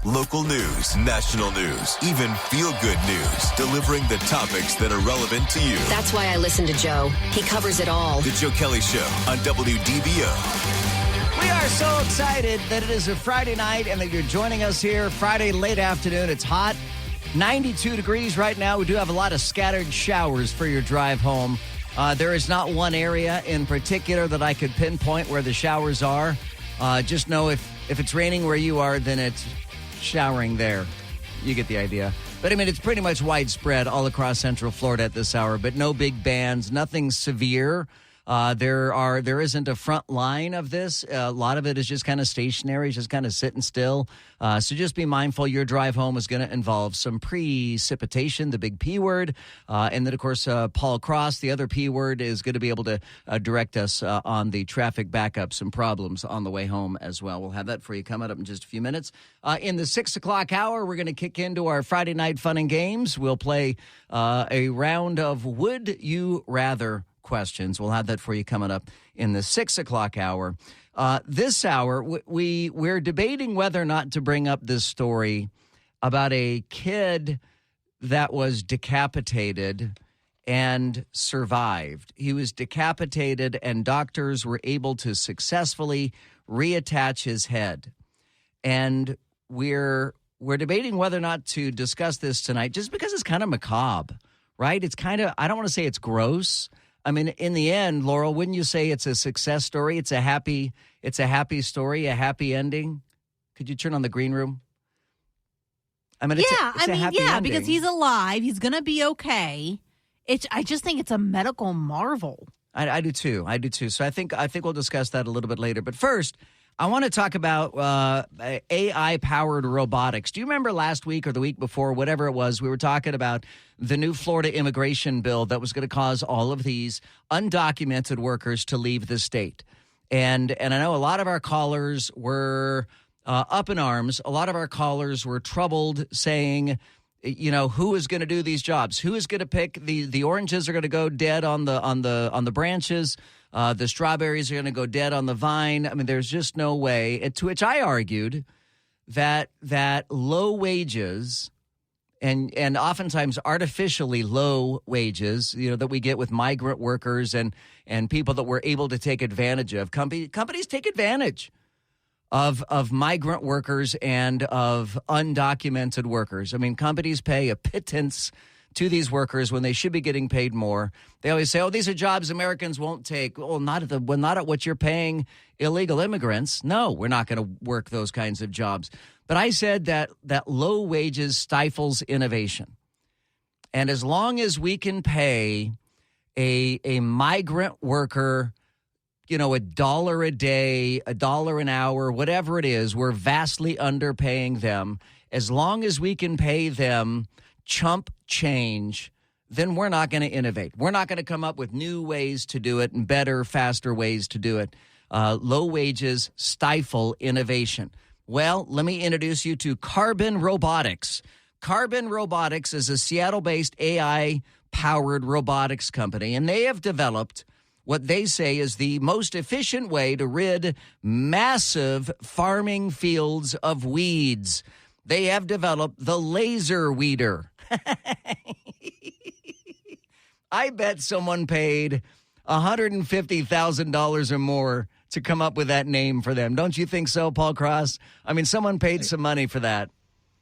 Local news, national news, even feel-good news, delivering the topics that are relevant to you. That's why I listen to Joe. He covers it all. The Joe Kelly Show on WDBO. We are so excited that it is a Friday night and that you're joining us here Friday late afternoon. It's hot, 92 degrees right now. We do have a lot of scattered showers for your drive home. There is not one area in particular that I could pinpoint where the showers are. Just know if it's raining where you are, then it's showering there. You get the idea. But, I mean, it's pretty much widespread all across Central Florida at this hour, but no big bands, nothing severe. There isn't a front line of this. A lot of it is just kind of stationary, just kind of sitting still. So just be mindful your drive home is going to involve some precipitation, the big P word. And then, of course, Paul Cross, the other P word, is going to be able to direct us on the traffic backups and problems on the way home as well. We'll have that for you coming up in just a few minutes. In the 6 o'clock hour, we're going to kick into our Friday night fun and games. We'll play a round of Would You Rather questions. We'll have that for you coming up in the 6 o'clock hour. This hour, we're debating whether or not to bring up this story about a kid that was decapitated and survived. He was decapitated, and doctors were able to successfully reattach his head. And we're debating whether or not to discuss this tonight, just because it's kind of macabre, right? It's kind of, I don't want to say it's gross. I mean, in the end, Laurel, wouldn't you say it's a success story? It's a happy story, a happy ending. Could you turn on the green room? I mean, it's a happy ending. Because he's alive. He's going to be okay. I just think it's a medical marvel. I do too. So I think we'll discuss that a little bit later. But first, I want to talk about AI-powered robotics. Do you remember last week or the week before, whatever it was, we were talking about the new Florida immigration bill that was going to cause all of these undocumented workers to leave the state. And I know a lot of our callers were up in arms. A lot of our callers were troubled, saying, you know, who is going to do these jobs? Who is going to pick the oranges are going to go dead on the branches. The strawberries are going to go dead on the vine. I mean, there's just no way. To which I argued that low wages and oftentimes artificially low wages, you know, that we get with migrant workers and people that we're able to take advantage of. Companies take advantage of migrant workers and of undocumented workers. I mean, companies pay a pittance to these workers when they should be getting paid more. They always say, "Oh, these are jobs Americans won't take." Well, not at what you're paying illegal immigrants. No, we're not going to work those kinds of jobs. But I said that low wages stifles innovation, and as long as we can pay a migrant worker, you know, $1 a day, $1 an hour, whatever it is, we're vastly underpaying them. As long as we can pay them chump change, then we're not going to innovate. We're not going to come up with new ways to do it and better, faster ways to do it. Low wages stifle innovation. Well, let me introduce you to Carbon Robotics. Carbon Robotics is a Seattle-based AI-powered robotics company, and they have developed what they say is the most efficient way to rid massive farming fields of weeds. They have developed the laser weeder. I bet someone paid $150,000 or more to come up with that name for them. Don't you think so, Paul Cross? I mean, someone paid some money for that.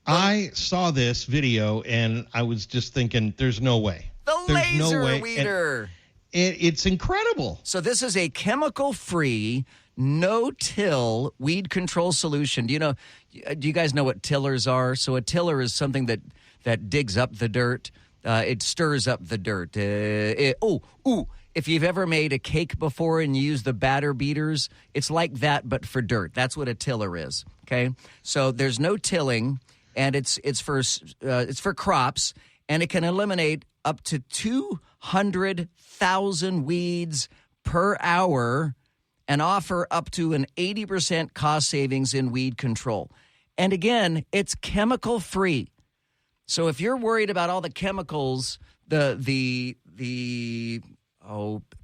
I saw this video, and I was just thinking, there's no way. The laser weeder. It's incredible. So this is a chemical-free, no-till weed control solution. Do you guys know what tillers are? So a tiller is something that digs up the dirt. It stirs up the dirt. If you've ever made a cake before and you use the batter beaters, it's like that, but for dirt. That's what a tiller is. Okay, so there's no tilling, and it's for crops, and it can eliminate up to 200,000 weeds per hour and offer up to an 80% cost savings in weed control. And again, it's chemical free. So if you're worried about all the chemicals, the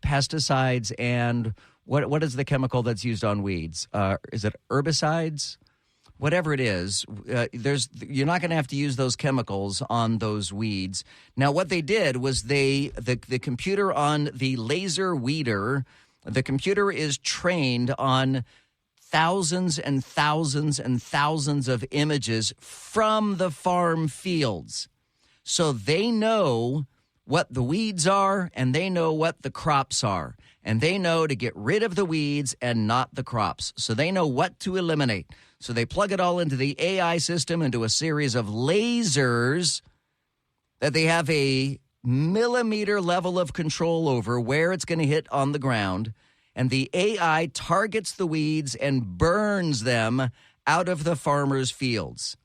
pesticides and what is the chemical that's used on weeds? Is it herbicides? whatever it is, you're not going to have to use those chemicals on those weeds. Now, what they did was the computer on the laser weeder, the computer is trained on thousands and thousands and thousands of images from the farm fields. So they know what the weeds are, and they know what the crops are. And they know to get rid of the weeds and not the crops. So they know what to eliminate. So they plug it all into the AI system, into a series of lasers that they have a millimeter level of control over where it's going to hit on the ground. And the AI targets the weeds and burns them out of the farmers' fields.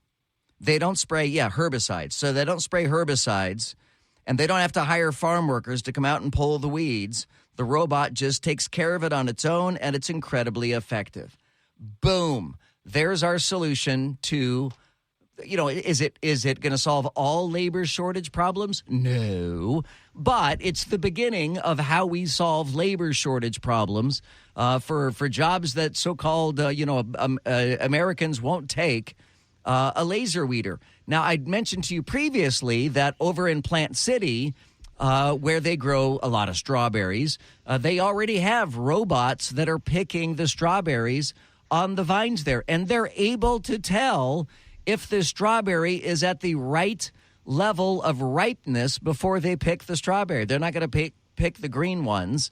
They don't spray, herbicides. So they don't spray herbicides, and they don't have to hire farm workers to come out and pull the weeds. The robot just takes care of it on its own, and it's incredibly effective. Boom. There's our solution to, is it going to solve all labor shortage problems? No. But it's the beginning of how we solve labor shortage problems for jobs that so-called, Americans won't take. A laser weeder. Now, I'd mentioned to you previously that over in Plant City, where they grow a lot of strawberries, they already have robots that are picking the strawberries on the vines there. And they're able to tell if the strawberry is at the right level of ripeness before they pick the strawberry. They're not going to pick the green ones,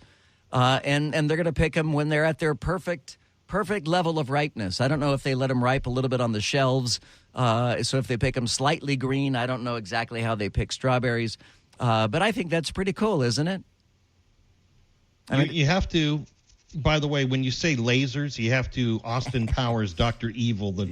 and they're going to pick them when they're at their perfect level of ripeness. I don't know if they let them ripe a little bit on the shelves. So if they pick them slightly green, I don't know exactly how they pick strawberries. But I think that's pretty cool, isn't it? You have to, by the way, when you say lasers, you have to Austin Powers, Dr. Evil, the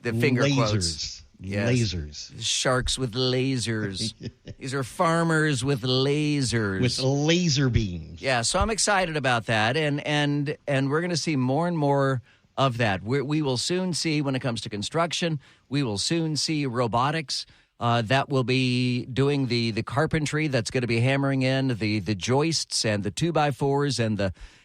finger lasers. quotes. Yes. Lasers. Sharks with lasers. These are farmers with lasers. With laser beams. Yeah, so I'm excited about that, and we're going to see more and more of that. We will soon see, when it comes to construction, we will soon see robotics that will be doing the carpentry, that's going to be hammering in the joists and the 2x4s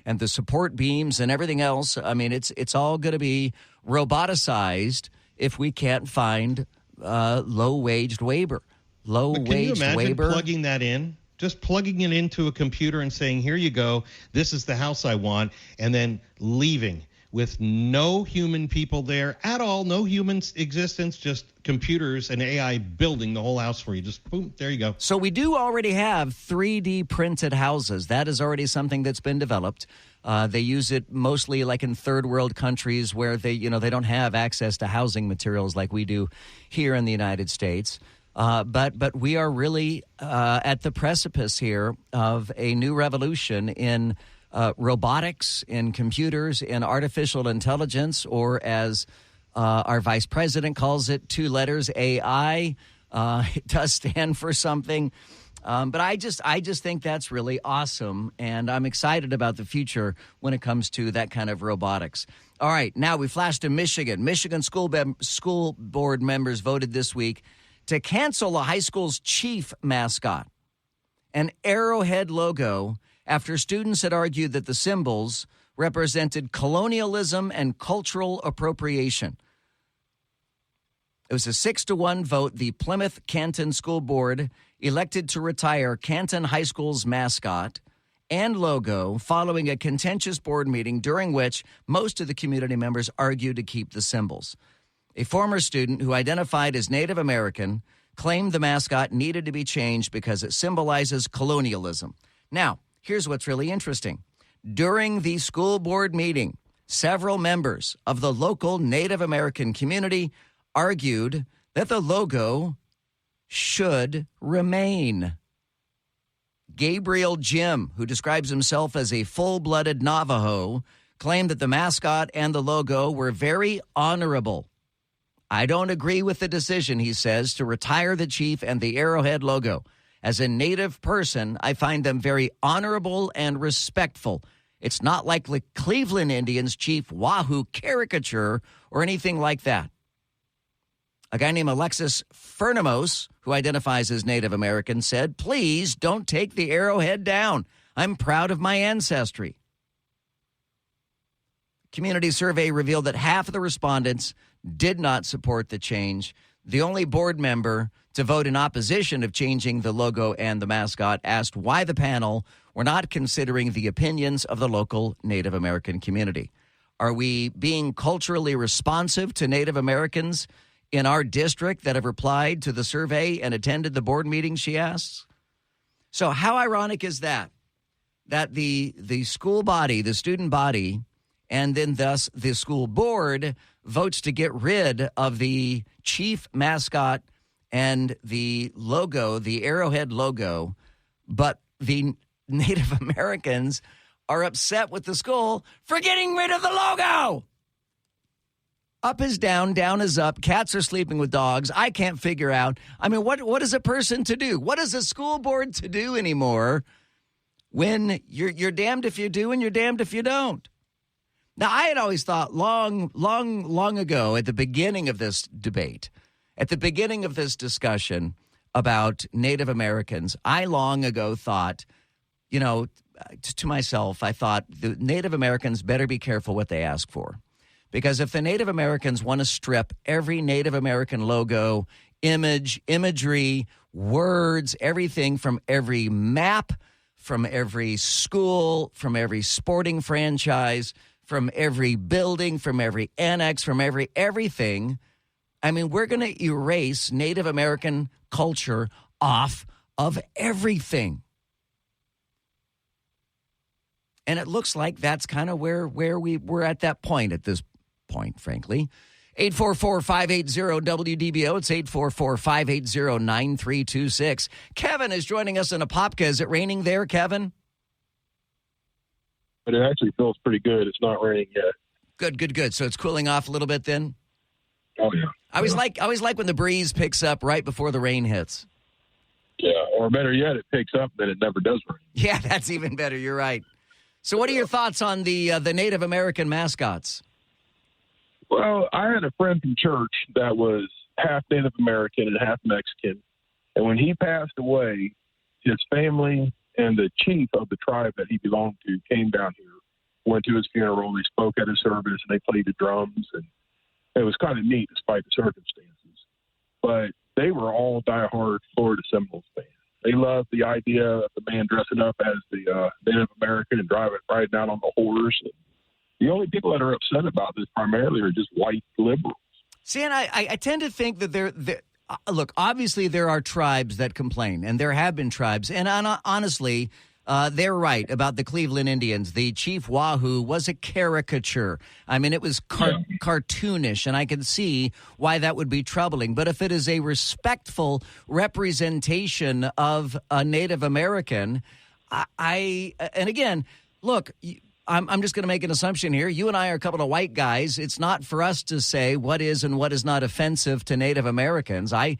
and the support beams and everything else. I mean, it's all going to be roboticized if we can't find low-waged labor. Can you imagine plugging that in? Just plugging it into a computer and saying, here you go, this is the house I want, and then leaving with no human people there at all, no human existence, just computers and AI building the whole house for you. Just boom, there you go. So we do already have 3D printed houses. That is already something that's been developed. They use it mostly like in third world countries where they don't have access to housing materials like we do here in the United States. But we are really at the precipice here of a new revolution in robotics, in computers, in artificial intelligence, or as our vice president calls it, 2 letters, AI. It does stand for something. But I just think that's really awesome, and I'm excited about the future when it comes to that kind of robotics. All right, now we flash to Michigan. Michigan school board members voted this week to cancel a high school's chief mascot, an arrowhead logo, after students had argued that the symbols represented colonialism and cultural appropriation. It was a 6-1 vote. The Plymouth Canton School Board elected to retire Canton High School's mascot and logo following a contentious board meeting during which most of the community members argued to keep the symbols. A former student who identified as Native American claimed the mascot needed to be changed because it symbolizes colonialism. Now, here's what's really interesting. During the school board meeting, several members of the local Native American community argued that the logo should remain. Gabriel Jim, who describes himself as a full-blooded Navajo, claimed that the mascot and the logo were very honorable. I don't agree with the decision, he says, to retire the chief and the arrowhead logo. As a Native person, I find them very honorable and respectful. It's not like the Cleveland Indians' Chief Wahoo caricature or anything like that. A guy named Alexis Fernamos, who identifies as Native American, said, "Please don't take the arrowhead down. I'm proud of my ancestry." Community survey revealed that half of the respondents did not support the change. The only board member to vote in opposition of changing the logo and the mascot asked why the panel were not considering the opinions of the local Native American community. Are we being culturally responsive to Native Americans in our district that have replied to the survey and attended the board meeting, she asks? So how ironic is that? That the school body, the student body, and then thus the school board votes to get rid of the chief mascot and the logo, the arrowhead logo, but the Native Americans are upset with the school for getting rid of the logo. Up is down, down is up. Cats are sleeping with dogs. I can't figure out. I mean, what is a person to do? What is a school board to do anymore when you're damned if you do and you're damned if you don't? Now, I had always thought long ago at the beginning of this debate, at the beginning of this discussion about Native Americans, I long ago thought, to myself, I thought the Native Americans better be careful what they ask for. Because if the Native Americans want to strip every Native American logo, imagery, words, everything from every map, from every school, from every sporting franchise, from every building, from every annex, from everything, I mean, we're going to erase Native American culture off of everything. And it looks like that's kind of where we're at that point at this point, frankly. 844-580-WDBO. It's 844-580-9326. Kevin is joining us in Apopka. Is it raining there, Kevin? But it actually feels pretty good. It's not raining yet. Good. So it's cooling off a little bit then? Oh, yeah. I always like when the breeze picks up right before the rain hits. Yeah, or better yet, it picks up, then it never does rain. Yeah, that's even better. You're right. So what are your thoughts on the Native American mascots? Well, I had a friend from church that was half Native American and half Mexican. And when he passed away, his family and the chief of the tribe that he belonged to came down here, went to his funeral, they spoke at his service, and they played the drums. And it was kind of neat despite the circumstances. But they were all diehard Florida Seminoles fans. They loved the idea of the man dressing up as the Native American and riding out on the horse. And the only people that are upset about this primarily are just white liberals. See, and I tend to think that look, obviously there are tribes that complain, and there have been tribes. And honestly, they're right about the Cleveland Indians. The Chief Wahoo was a caricature. I mean, it was cartoonish, and I can see why that would be troubling. But if it is a respectful representation of a Native American, and again, look, I'm just going to make an assumption here. You and I are a couple of white guys. It's not for us to say what is and what is not offensive to Native Americans. I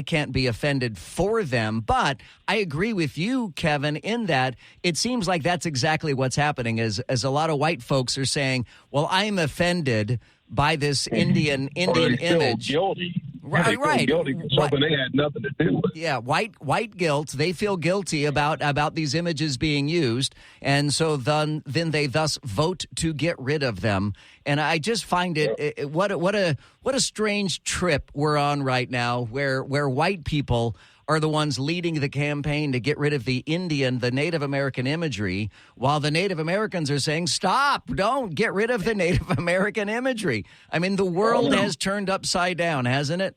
can't be offended for them, but I agree with you, Kevin, in that it seems like that's exactly what's happening as a lot of white folks are saying, well, I'm offended by this Indian image. Guilty. Right. Guilty for something they had nothing to do with. Yeah, white guilt. They feel guilty about these images being used, and so then they thus vote to get rid of them. And I just find it what a strange trip we're on right now, where white people are the ones leading the campaign to get rid of the Native American imagery, while the Native Americans are saying, stop, don't get rid of the Native American imagery. I mean, the world has turned upside down, hasn't it?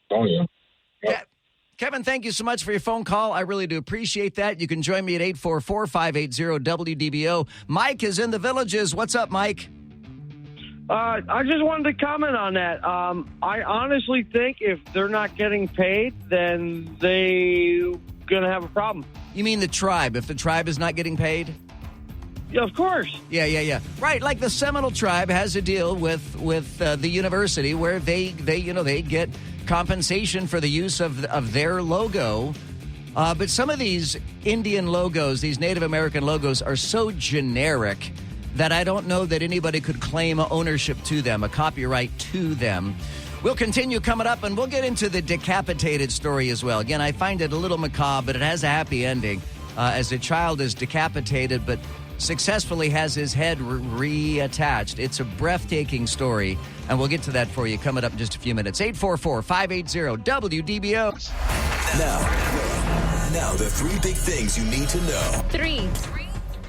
Oh, yeah. Kevin, thank you so much for your phone call. I really do appreciate that. You can join me at 844-580-WDBO. Mike is in the Villages. What's up, Mike? I just wanted to comment on that. I honestly think if they're not getting paid, then they're going to have a problem. You mean the tribe? If the tribe is not getting paid? Yeah, of course. Yeah. Right, like the Seminole tribe has a deal with the university where they get compensation for the use of their logo. But some of these Indian logos, these Native American logos, are so generic that I don't know that anybody could claim ownership to them, a copyright to them. We'll continue coming up, and we'll get into the decapitated story as well. Again, I find it a little macabre, but it has a happy ending as a child is decapitated, but successfully has his head reattached. It's a breathtaking story And we'll get to that for you coming up in just a few minutes. 844-580-WDBO. Now, the three big things you need to know. 3.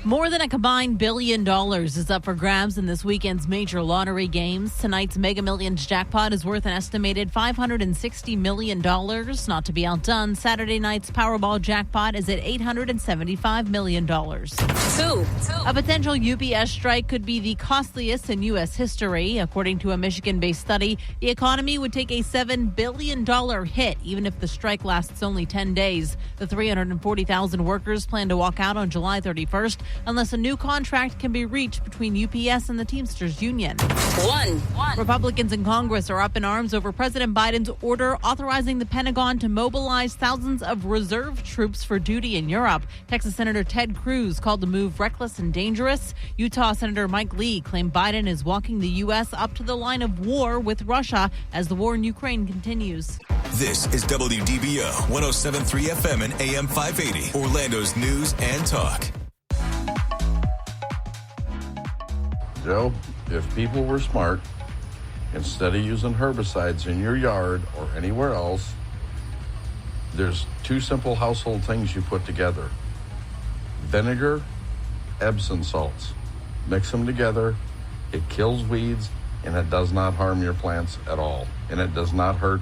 More than a combined $1 billion is up for grabs in this weekend's major lottery games. Tonight's Mega Millions jackpot is worth an estimated $560 million. Not to be outdone, Saturday night's Powerball jackpot is at $875 million. 2. A potential UPS strike could be the costliest in U.S. history. According to a Michigan-based study, the economy would take a $7 billion hit even if the strike lasts only 10 days. The 340,000 workers plan to walk out on July 31st. Unless a new contract can be reached between UPS and the Teamsters Union. 1. Republicans in Congress are up in arms over President Biden's order authorizing the Pentagon to mobilize thousands of reserve troops for duty in Europe. Texas Senator Ted Cruz called the move reckless and dangerous. Utah Senator Mike Lee claimed Biden is walking the U.S. up to the line of war with Russia as the war in Ukraine continues. This is WDBO 107.3 FM and AM 580, Orlando's news and talk. Joe, if people were smart, instead of using herbicides in your yard or anywhere else, there's 2 simple household things you put together. Vinegar, Epsom salts. Mix them together. It kills weeds, and it does not harm your plants at all. And it does not hurt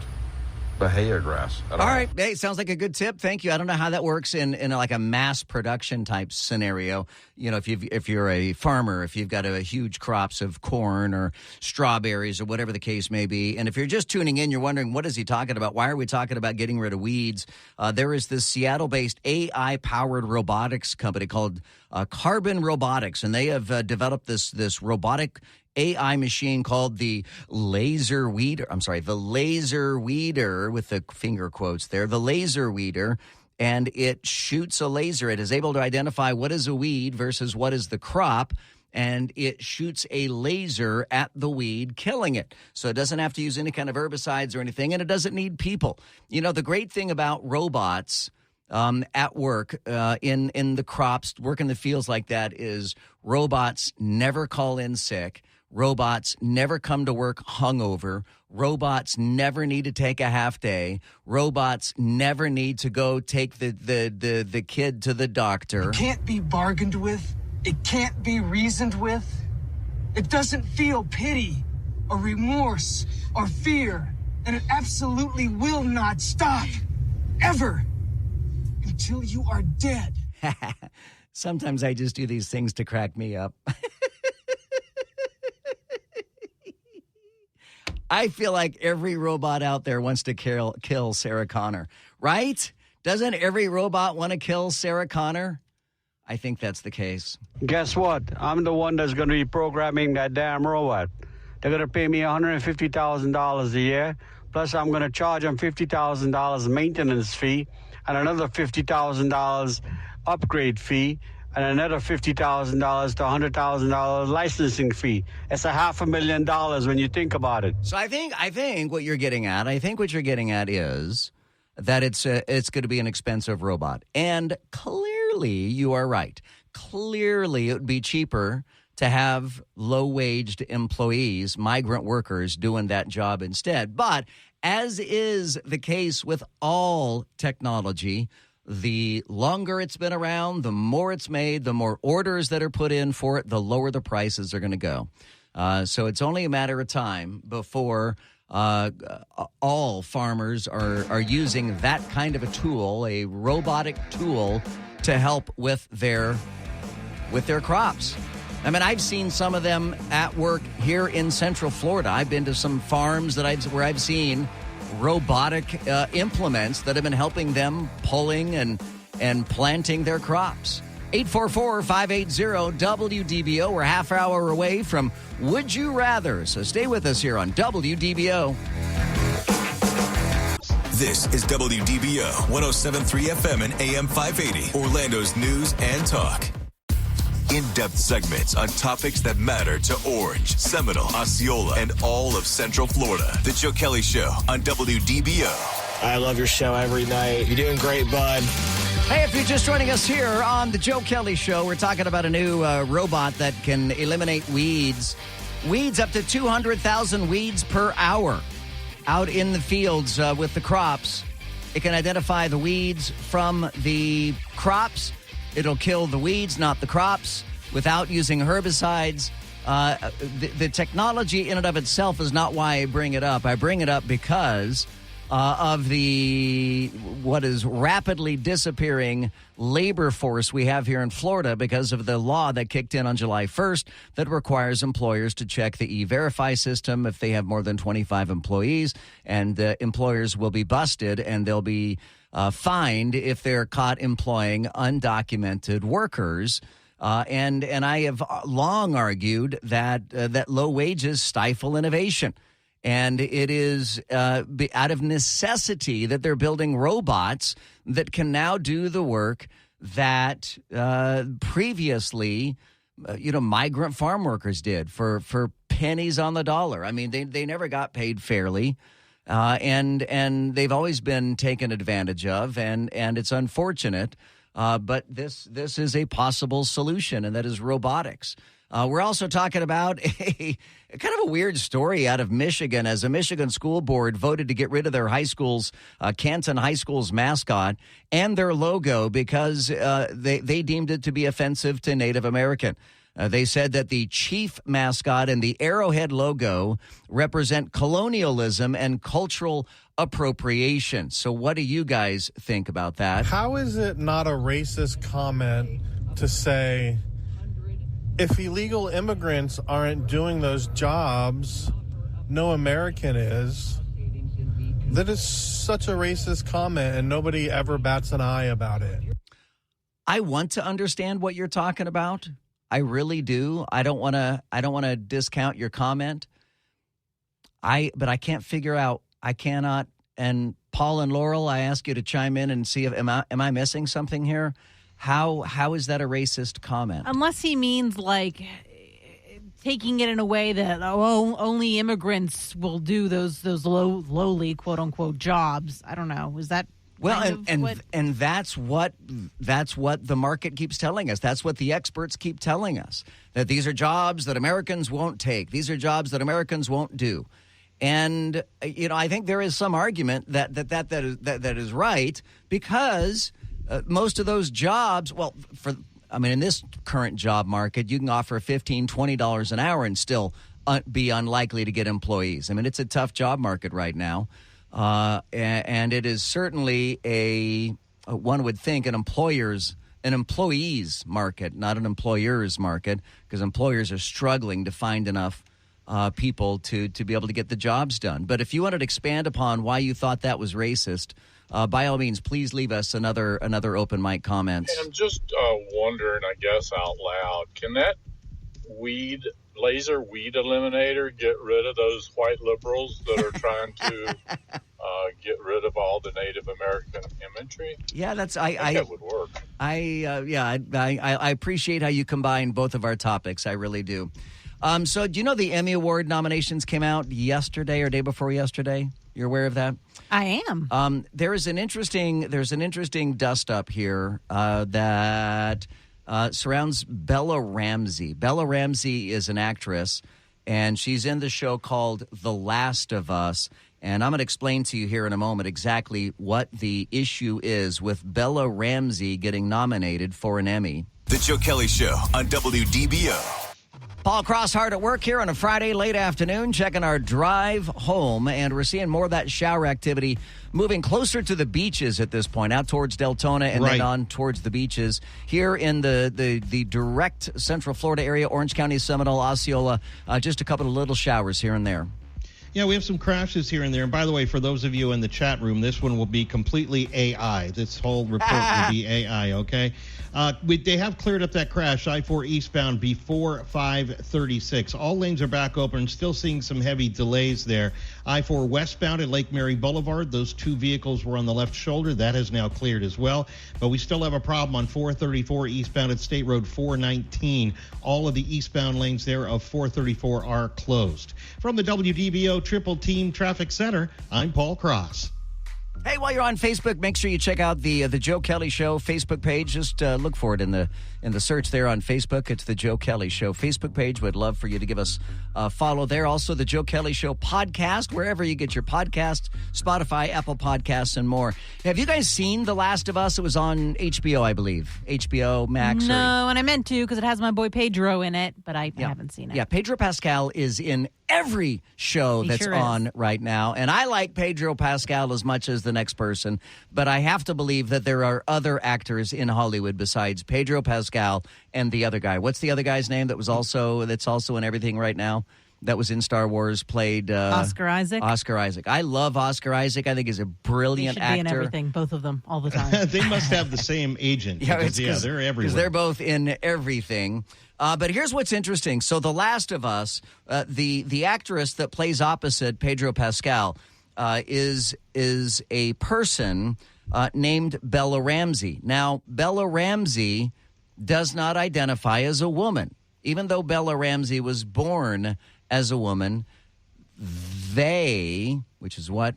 Bahia grass at all. All right. Hey, sounds like a good tip. Thank you. I don't know how that works in like a mass production type scenario. You know, if you're a farmer, if you've got a huge crops of corn or strawberries or whatever the case may be. And if you're just tuning in, you're wondering, what is he talking about? Why are we talking about getting rid of weeds? There is this Seattle-based AI-powered robotics company called Carbon Robotics, and they have developed this robotic AI machine called the laser weeder. The laser weeder with the finger quotes there. The laser weeder, and it shoots a laser. It is able to identify what is a weed versus what is the crop, and it shoots a laser at the weed, killing it. So it doesn't have to use any kind of herbicides or anything, and it doesn't need people. You know, the great thing about robots at work, in the crops, work in the fields like that, is robots never call in sick. Robots never come to work hungover. Robots never need to take a half day. Robots never need to go take the kid to the doctor. It can't be bargained with. It can't be reasoned with. It doesn't feel pity or remorse or fear. And it absolutely will not stop. Ever. Until you are dead. Sometimes I just do these things to crack me up. I feel like every robot out there wants to kill Sarah Connor, right? Doesn't every robot want to kill Sarah Connor? I think that's the case. Guess what? I'm the one that's going to be programming that damn robot. They're going to pay me $150,000 a year, plus I'm going to charge them $50,000 maintenance fee and another $50,000 upgrade fee, and another $50,000 to $100,000 licensing fee. It's $500,000 when you think about it. So I think what you're getting at, is that it's going to be an expensive robot. And clearly you are right. Clearly it would be cheaper to have low-waged employees, migrant workers, doing that job instead. But as is the case with all technology, the longer it's been around, the more it's made, the more orders that are put in for it, the lower the prices are going to go. So it's only a matter of time before all farmers are using that kind of a tool, a robotic tool, to help with their crops. I mean, I've seen some of them at work here in Central Florida. I've been to some farms where I've seen robotic implements that have been helping them pulling and planting their crops. 844-580-WDBO. We're half hour away from Would You Rather, so stay with us here on WDBO. This is WDBO 107.3 FM and AM 580, Orlando's news and talk. In-depth segments on topics that matter to Orange, Seminole, Osceola, and all of Central Florida. The Joe Kelly Show on WDBO. I love your show every night. You're doing great, bud. Hey, if you're just joining us here on the Joe Kelly Show, we're talking about a new robot that can eliminate weeds Weeds, up to 200,000 weeds per hour out in the fields with the crops. It can identify the weeds from the crops. It'll kill the weeds, not the crops, without using herbicides. The technology in and of itself is not why I bring it up. I bring it up because of what is rapidly disappearing labor force we have here in Florida because of the law that kicked in on July 1st that requires employers to check the E-Verify system if they have more than 25 employees, and employers will be busted and they'll be fined if they're caught employing undocumented workers. And I have long argued that low wages stifle innovation. And it is out of necessity that they're building robots that can now do the work that previously, migrant farm workers did for pennies on the dollar. I mean, they never got paid fairly, and they've always been taken advantage of, and it's unfortunate. But this is a possible solution, and that is robotics. We're also talking about a kind of a weird story out of Michigan, as a Michigan school board voted to get rid of their high school's, Canton High School's mascot and their logo because they deemed it to be offensive to Native American. They said that the chief mascot and the arrowhead logo represent colonialism and cultural appropriation. So what do you guys think about that? How is it not a racist comment to say, if illegal immigrants aren't doing those jobs, no American is? That is such a racist comment, and nobody ever bats an eye about it. I want to understand what you're talking about. I really do. I don't want to discount your comment. But I can't figure out. I cannot. And Paul and Laurel, I ask you to chime in and see if am I missing something here? How is that a racist comment? Unless he means like taking it in a way that only immigrants will do those lowly quote unquote jobs. I don't know. Is that and that's what the market keeps telling us. That's what the experts keep telling us, that these are jobs that Americans won't take. These are jobs that Americans won't do. And I think there is some argument that is right, because most of those jobs, in this current job market, you can offer $15, $20 an hour and still be unlikely to get employees. I mean, it's a tough job market right now. And it is certainly one would think an employee's market, not an employer's market, because employers are struggling to find enough people to be able to get the jobs done. But if you wanted to expand upon why you thought that was racist, by all means, please leave us another open mic comment. And I'm just wondering, I guess, out loud, can that laser weed eliminator get rid of those white liberals that are trying to get rid of all the Native American imagery? Yeah, I think that would work. I appreciate how you combine both of our topics. I really do. So do you know the Emmy Award nominations came out yesterday or day before yesterday? You're aware of that? I am. There's an interesting dust up here that surrounds Bella Ramsey. Bella Ramsey is an actress, and she's in the show called The Last of Us. And I'm going to explain to you here in a moment exactly what the issue is with Bella Ramsey getting nominated for an Emmy. The Joe Kelly Show on WDBO. Paul Cross hard at work here on a Friday late afternoon, checking our drive home, and we're seeing more of that shower activity moving closer to the beaches at this point, out towards Deltona and then on towards the beaches. Here in the direct Central Florida area, Orange County, Seminole, Osceola, just a couple of little showers here and there. Yeah, we have some crashes here and there. And by the way, for those of you in the chat room, this one will be completely AI. This whole report will be AI, okay? They have cleared up that crash, I-4 eastbound before 536. All lanes are back open. Still seeing some heavy delays there. I-4 westbound at Lake Mary Boulevard. Those two vehicles were on the left shoulder. That has now cleared as well. But we still have a problem on 434 eastbound at State Road 419. All of the eastbound lanes there of 434 are closed. From the WDBO Triple Team Traffic Center, I'm Paul Cross. Hey, while you're on Facebook, make sure you check out the Joe Kelly Show Facebook page. Just look for it in the search there on Facebook. It's the Joe Kelly Show Facebook page. Would love for you to give us a follow there. Also, the Joe Kelly Show podcast, wherever you get your podcasts, Spotify, Apple Podcasts, and more. Have you guys seen The Last of Us? It was on HBO, I believe. HBO Max. No, and I meant to because it has my boy Pedro in it, but I haven't seen it. Yeah, Pedro Pascal is in every show that's on right now. And I like Pedro Pascal as much as the next person, but I have to believe that there are other actors in Hollywood besides Pedro Pascal and the other guy. What's the other guy's name that's also in everything right now? That was in Star Wars, played Oscar Isaac. Oscar Isaac. I love Oscar Isaac. I think he's a brilliant actor. Be in everything, both of them, all the time. They must have the same agent. They're everywhere. Because they're both in everything. But here's what's interesting. So The Last of Us, the actress that plays opposite Pedro Pascal is a person named Bella Ramsey. Now, Bella Ramsey does not identify as a woman. Even though Bella Ramsey was born as a woman, which is what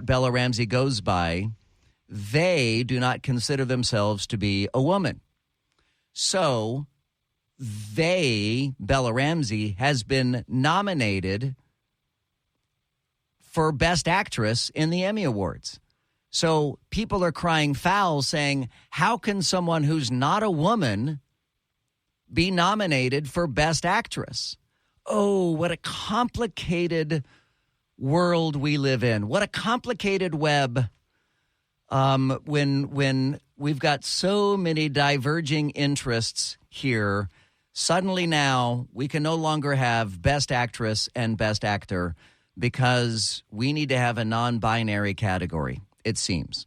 Bella Ramsey goes by, they do not consider themselves to be a woman. So Bella Ramsey, has been nominated for Best Actress in the Emmy Awards. So people are crying foul saying, how can someone who's not a woman be nominated for Best Actress? Oh, what a complicated world we live in. What a complicated web when we've got so many diverging interests here. Suddenly now we can no longer have Best Actress and Best Actor because we need to have a non-binary category, it seems.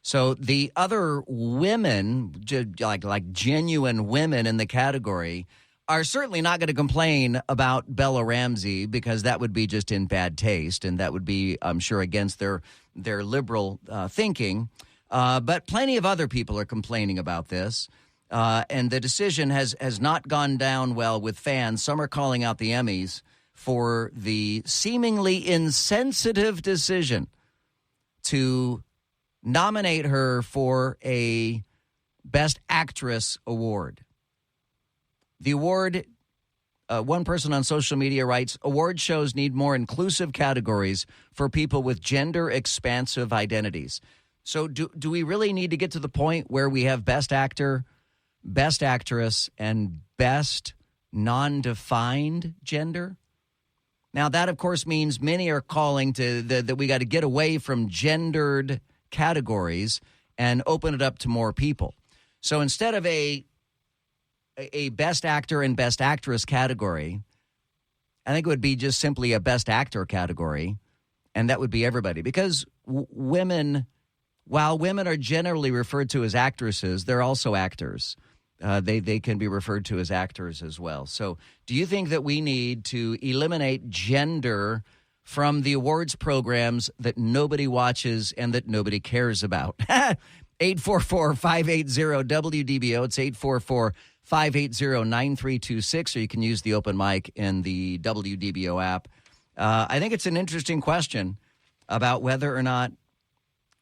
So the other women, like genuine women in the category, are certainly not going to complain about Bella Ramsey because that would be just in bad taste, and that would be, I'm sure, against their liberal thinking. But plenty of other people are complaining about this, and the decision has not gone down well with fans. Some are calling out the Emmys for the seemingly insensitive decision to nominate her for a Best Actress award. The award, one person on social media writes, award shows need more inclusive categories for people with gender-expansive identities. So do we really need to get to the point where we have Best Actor, Best Actress, and Best Non-Defined Gender? Now, that, of course, means many are calling that we got to get away from gendered categories and open it up to more people. So instead of a Best Actor and Best Actress category, I think it would be just simply a Best Actor category, and that would be everybody. Because women, while women are generally referred to as actresses, they're also actors. They can be referred to as actors as well. So do you think that we need to eliminate gender from the awards programs that nobody watches and that nobody cares about? 844-580-WDBO. It's 844-580-9326, or you can use the open mic in the WDBO app. I think it's an interesting question about whether or not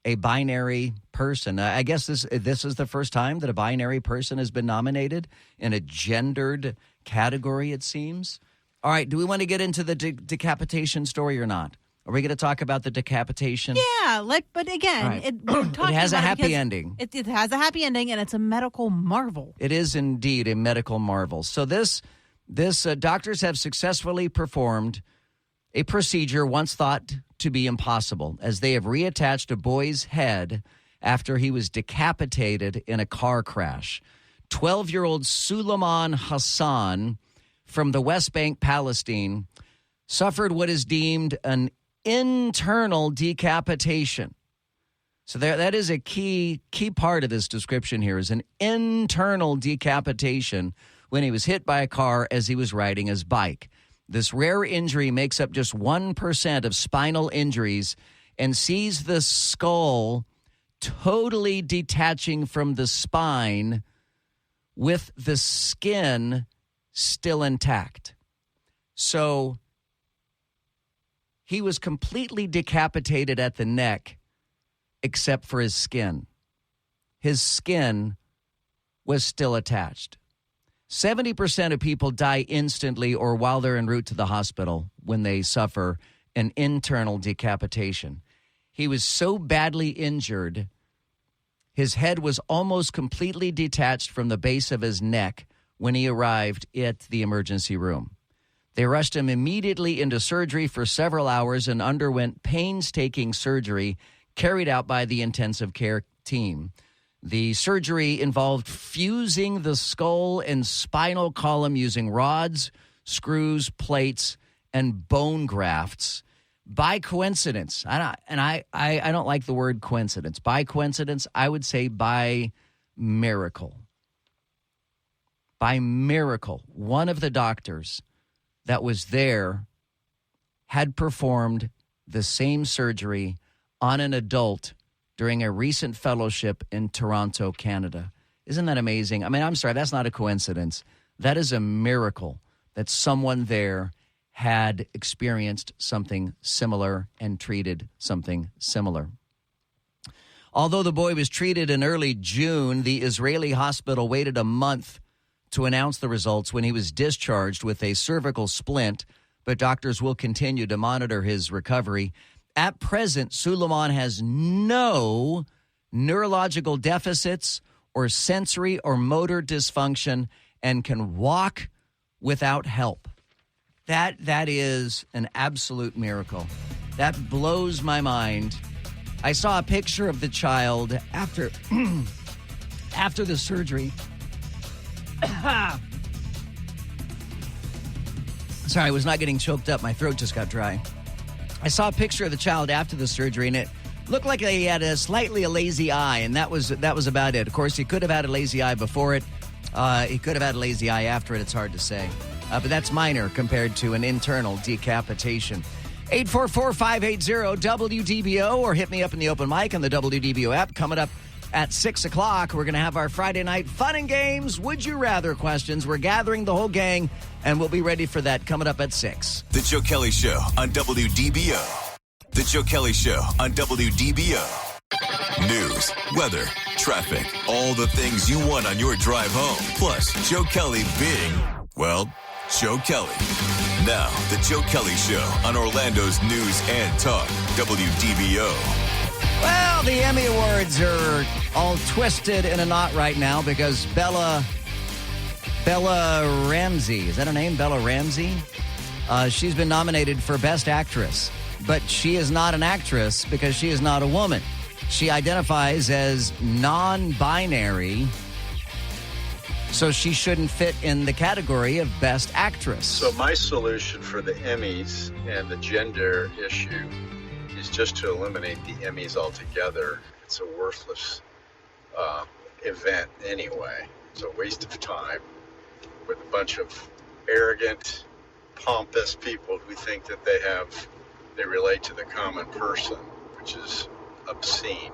a binary person, I guess this is the first time that a binary person has been nominated in a gendered category, it seems. All right, do we want to get into the decapitation story or not? Are we going to talk about the decapitation? Yeah, but again, right. It has a happy ending. It has a happy ending, and it's a medical marvel. It is indeed a medical marvel. So this doctors have successfully performed a procedure once thought to be impossible, as they have reattached a boy's head after he was decapitated in a car crash. 12-year-old Suleiman Hassan from the West Bank, Palestine, suffered what is deemed an internal decapitation. So that is a key part of this description here, is an internal decapitation when he was hit by a car as he was riding his bike. This rare injury makes up just 1% of spinal injuries and sees the skull totally detaching from the spine with the skin still intact. So He was completely decapitated at the neck, except for his skin. His skin was still attached. 70% of people die instantly or while they're en route to the hospital when they suffer an internal decapitation. He was so badly injured, his head was almost completely detached from the base of his neck when he arrived at the emergency room. They rushed him immediately into surgery for several hours and underwent painstaking surgery carried out by the intensive care team. The surgery involved fusing the skull and spinal column using rods, screws, plates, and bone grafts. By coincidence, I don't like the word coincidence. By coincidence, I would say by miracle. By miracle, one of the doctors that was there had performed the same surgery on an adult during a recent fellowship in Toronto, Canada. Isn't that amazing? I mean, I'm sorry, that's not a coincidence. That is a miracle that someone there had experienced something similar and treated something similar. Although the boy was treated in early June, the Israeli hospital waited a month to announce the results when he was discharged with a cervical splint, but doctors will continue to monitor his recovery. At present, Suleiman has no neurological deficits or sensory or motor dysfunction and can walk without help. That is an absolute miracle. That blows my mind. I saw a picture of the child after the surgery. Sorry, I was not getting choked up. My throat just got dry. I saw a picture of the child after the surgery, and it looked like he had a lazy eye, and that was about it. Of course, he could have had a lazy eye before it. He could have had a lazy eye after it. It's hard to say. But that's minor compared to an internal decapitation. 844-580-WDBO, or hit me up in the open mic on the WDBO app. Coming up at 6 o'clock, we're going to have our Friday night fun and games, Would You Rather questions. We're gathering the whole gang, and we'll be ready for that coming up at 6. The Joe Kelly Show on WDBO. The Joe Kelly Show on WDBO. News, weather, traffic, all the things you want on your drive home. Plus, Joe Kelly being, well, Joe Kelly. Now, the Joe Kelly Show on Orlando's News and Talk, WDBO. Well, the Emmy Awards are all twisted in a knot right now because Bella Ramsey, is that her name, Bella Ramsey? She's been nominated for Best Actress, but she is not an actress because she is not a woman. She identifies as non-binary, so she shouldn't fit in the category of Best Actress. So my solution for the Emmys and the gender issue is just to eliminate the Emmys altogether. It's a worthless event anyway. It's a waste of time with a bunch of arrogant, pompous people who think that they relate to the common person, which is obscene.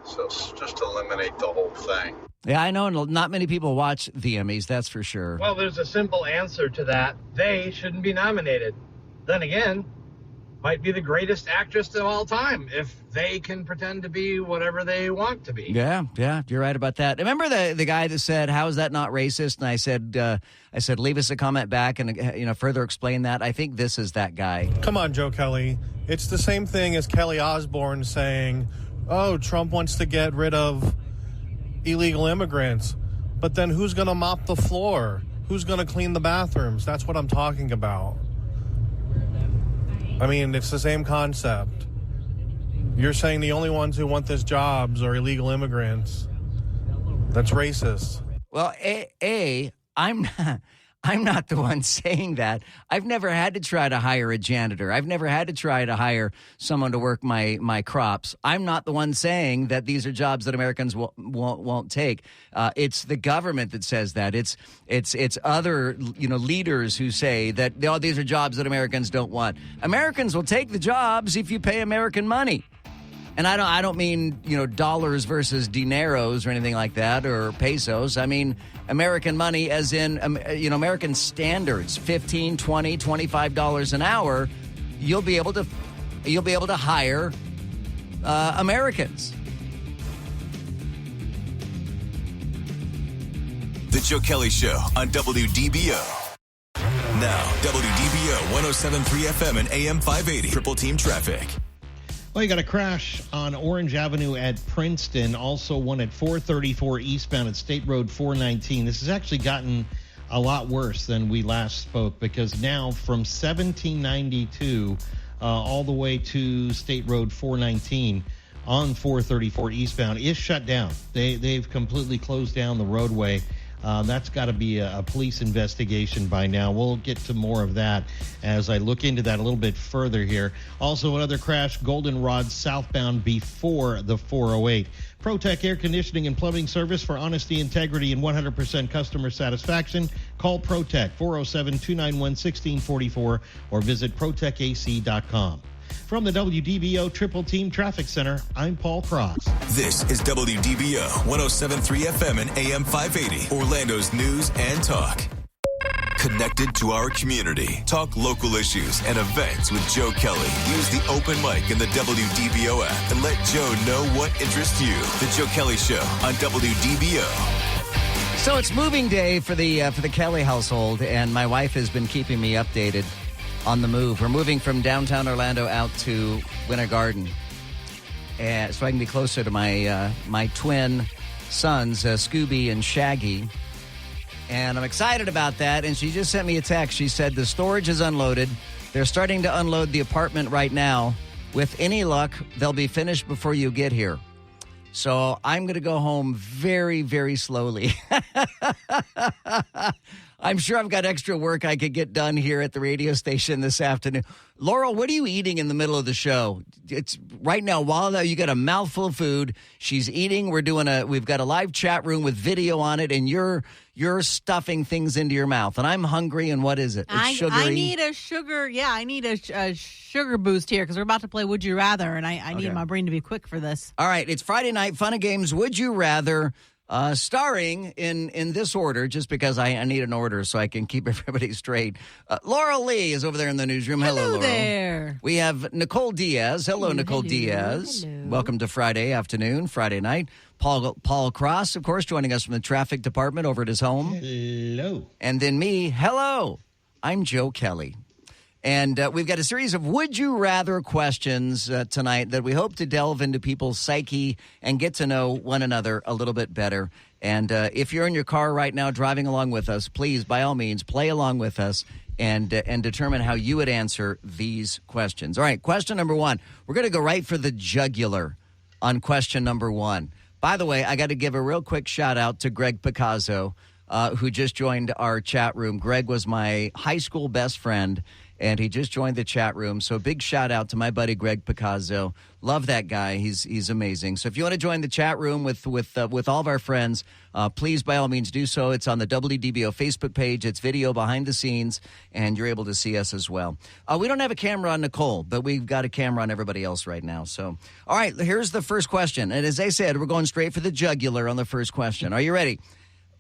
So just eliminate the whole thing. Yeah, I know not many people watch the Emmys, that's for sure. Well, there's a simple answer to that. They shouldn't be nominated. Then again, might be the greatest actress of all time if they can pretend to be whatever they want to be. Yeah, you're right about that. Remember the guy that said, "How is that not racist?" And I said, leave us a comment back and further explain that. I think this is that guy. Come on, Joe Kelly. It's the same thing as Kelly Osbourne saying, "Oh, Trump wants to get rid of illegal immigrants." But then who's going to mop the floor? Who's going to clean the bathrooms? That's what I'm talking about. I mean, it's the same concept. You're saying the only ones who want this jobs are illegal immigrants. That's racist. Well, I'm not the one saying that. I've never had to try to hire a janitor. I've never had to try to hire someone to work my crops. I'm not the one saying that these are jobs that Americans won't take. It's the government that says that. It's other leaders who say that these are jobs that Americans don't want. Americans will take the jobs if you pay American money. And I don't mean, dollars versus dineros or anything like that, or pesos. I mean American money as in, American standards, $15, $20, $25 an hour. You'll be able to you'll be able to hire Americans. The Joe Kelly Show on WDBO. Now, WDBO 107.3 FM and AM 580. Triple Team Traffic. Well, you got a crash on Orange Avenue at Princeton. Also one at 434 eastbound at State Road 419. This has actually gotten a lot worse than we last spoke, because now from 1792 all the way to State Road 419 on 434 eastbound is shut down. They've completely closed down the roadway. That's got to be a police investigation by now. We'll get to more of that as I look into that a little bit further here. Also, another crash, Goldenrod southbound before the 408. ProTech Air Conditioning and Plumbing Service for honesty, integrity, and 100% customer satisfaction. Call ProTech 407-291-1644 or visit protechac.com. From the WDBO Triple Team Traffic Center, I'm Paul Cross. This is WDBO 107.3 FM and AM 580, Orlando's news and talk. Connected to our community. Talk local issues and events with Joe Kelly. Use the open mic in the WDBO app and let Joe know what interests you. The Joe Kelly Show on WDBO. So it's moving day for the Kelly household, and my wife has been keeping me updated on the move. We're moving from downtown Orlando out to Winter Garden, and so I can be closer to my twin sons, Scooby and Shaggy. And I'm excited about that. And she just sent me a text. She said the storage is unloaded. They're starting to unload the apartment right now. With any luck, they'll be finished before you get here. So I'm going to go home very, very slowly. I'm sure I've got extra work I could get done here at the radio station this afternoon. Laurel, what are you eating in the middle of the show? It's right now, while you got a mouthful of food, she's eating. We've got a live chat room with video on it, and you're stuffing things into your mouth. And I'm hungry, and what is it? It's sugary. I need a sugar, I need a sugar boost here because we're about to play Would You Rather, and I need my brain to be quick for this. All right, it's Friday night, Fun and Games, Would You Rather? Starring in this order, just because I need an order so I can keep everybody straight. Laurel Lee is over there in the newsroom. Hello, Laurel. There. We have Nicole Diaz. Hello, Nicole Diaz. Hello. Welcome to Friday afternoon, Friday night. Paul Cross, of course, joining us from the traffic department over at his home. Hello. And then me. Hello. I'm Joe Kelly. And we've got a series of Would You Rather questions tonight that we hope to delve into people's psyche and get to know one another a little bit better. And if you're in your car right now driving along with us, please, by all means, play along with us and determine how you would answer these questions. All right, question number one. We're going to go right for the jugular on question number one. By the way, I got to give a real quick shout out to Greg Picasso, who just joined our chat room. Greg was my high school best friend, and he just joined the chat room. So big shout out to my buddy Greg Picasso. Love that guy. He's amazing. So if you want to join the chat room with all of our friends, please by all means do so. It's on the WDBO Facebook page. It's video behind the scenes, and you're able to see us as well. We don't have a camera on Nicole, but we've got a camera on everybody else right now. So, all right, here's the first question. And as I said, we're going straight for the jugular on the first question. Are you ready?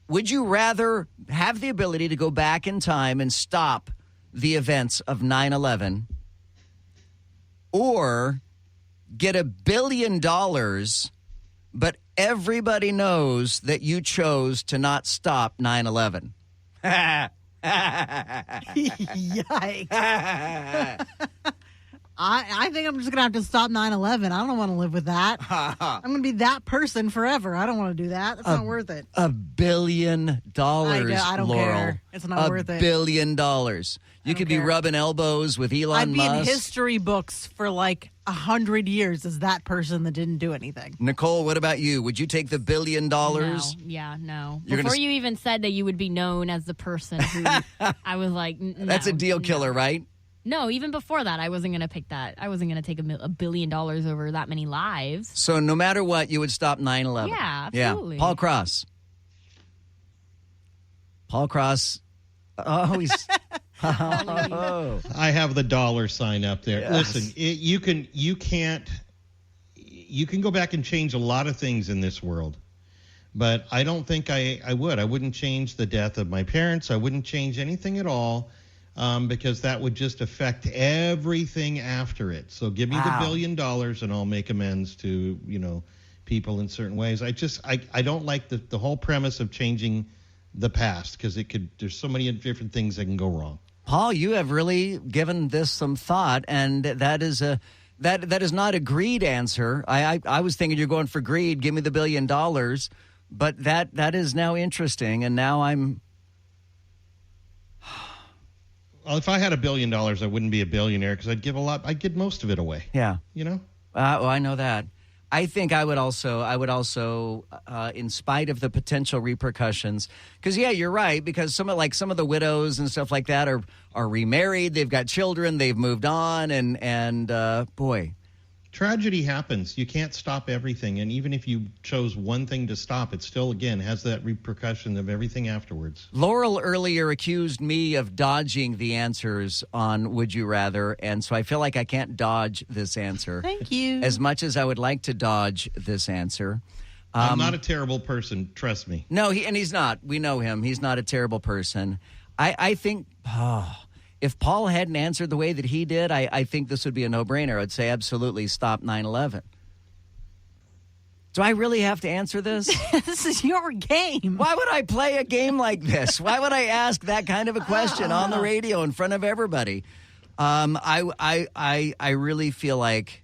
Would you rather have the ability to go back in time and stop the events of 9/11, or get $1 billion, but everybody knows that you chose to not stop 9/11? Yikes. I think I'm just going to have to stop 9/11. I don't want to live with that. I'm going to be that person forever. I don't want to do that. That's not worth it. $1 billion, I don't Laurel. care. It's not worth it. $1 billion. You could be rubbing elbows with Elon Musk. I'd be in history books for like 100 years as that person that didn't do anything. Nicole, what about you? Would you take the $1 billion? No. Yeah, no. Before you even said that you would be known as the person who, I was like, no. That's a deal killer, right? No, even before that, I wasn't going to pick that. I wasn't going to take $1 billion over that many lives. So no matter what, you would stop 9/11. Yeah, absolutely. Yeah. Paul Cross. Oh, he's... I have the dollar sign up there. Yes. Listen, you can go back and change a lot of things in this world, but I don't think I would. I wouldn't change the death of my parents. I wouldn't change anything at all. because that would just affect everything after it. So give me the $1 billion and I'll make amends to, people in certain ways. I don't like the whole premise of changing the past because there's so many different things that can go wrong. Paul, you have really given this some thought, and that is that is not a greed answer. I was thinking you're going for greed. Give me the $1 billion, but that is now interesting, and now I'm. Well, if I had $1 billion, I wouldn't be a billionaire because I'd give most of it away. Yeah, Well, I know that. I think I would also, in spite of the potential repercussions, because you're right. Because some of the widows and stuff like that are remarried. They've got children. They've moved on, and boy, tragedy happens. You can't stop everything, and even if you chose one thing to stop, it still again has that repercussion of everything afterwards. Laurel earlier accused me of dodging the answers on Would You Rather, and so I feel like I can't dodge this answer. Thank you. As much as I would like to dodge this answer. I'm not a terrible person, trust me. No, he's not. We know him. He's not a terrible person. I think if Paul hadn't answered the way that he did, I think this would be a no-brainer. I'd say absolutely stop 9/11. Do I really have to answer this? This is your game. Why would I play a game like this? Why would I ask that kind of a question on the radio in front of everybody? I really feel like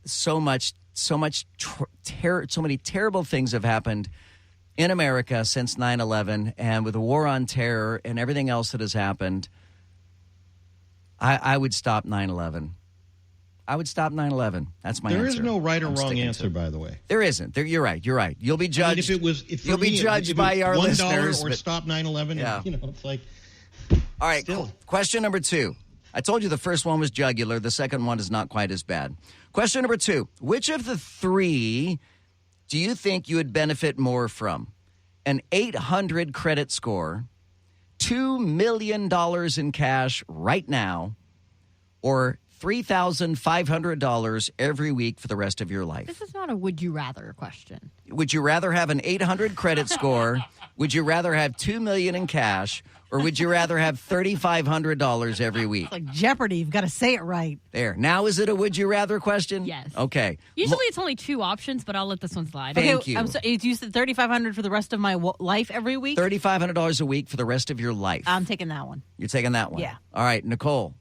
so many terrible things have happened in America since 9/11, and with the war on terror and everything else that has happened, I would stop 9/11. I would stop 9/11. That's my answer. There is no right or wrong answer, by the way. There isn't. You're right. You'll be judged. You'll be judged by our listeners. Or stop 9/11. Yeah. It's like. All right. Cool. Question number 2. I told you the first one was jugular. The second one is not quite as bad. Question number 2. Which of the 3 do you think you would benefit more from? An 800 credit score, $2 million in cash right now, or $3,500 every week for the rest of your life? This is not a would you rather question. Would you rather have an 800 credit score? Would you rather have $2 million in cash? Or would you rather have $3,500 every week? It's like Jeopardy. You've got to say it right. There. Now, is it a would you rather question? Yes. Okay. Usually it's only 2 options, but I'll let this one slide. Thank you. You said $3,500 for the rest of my life every week? $3,500 a week for the rest of your life. I'm taking that one. You're taking that one? Yeah. All right, Nicole.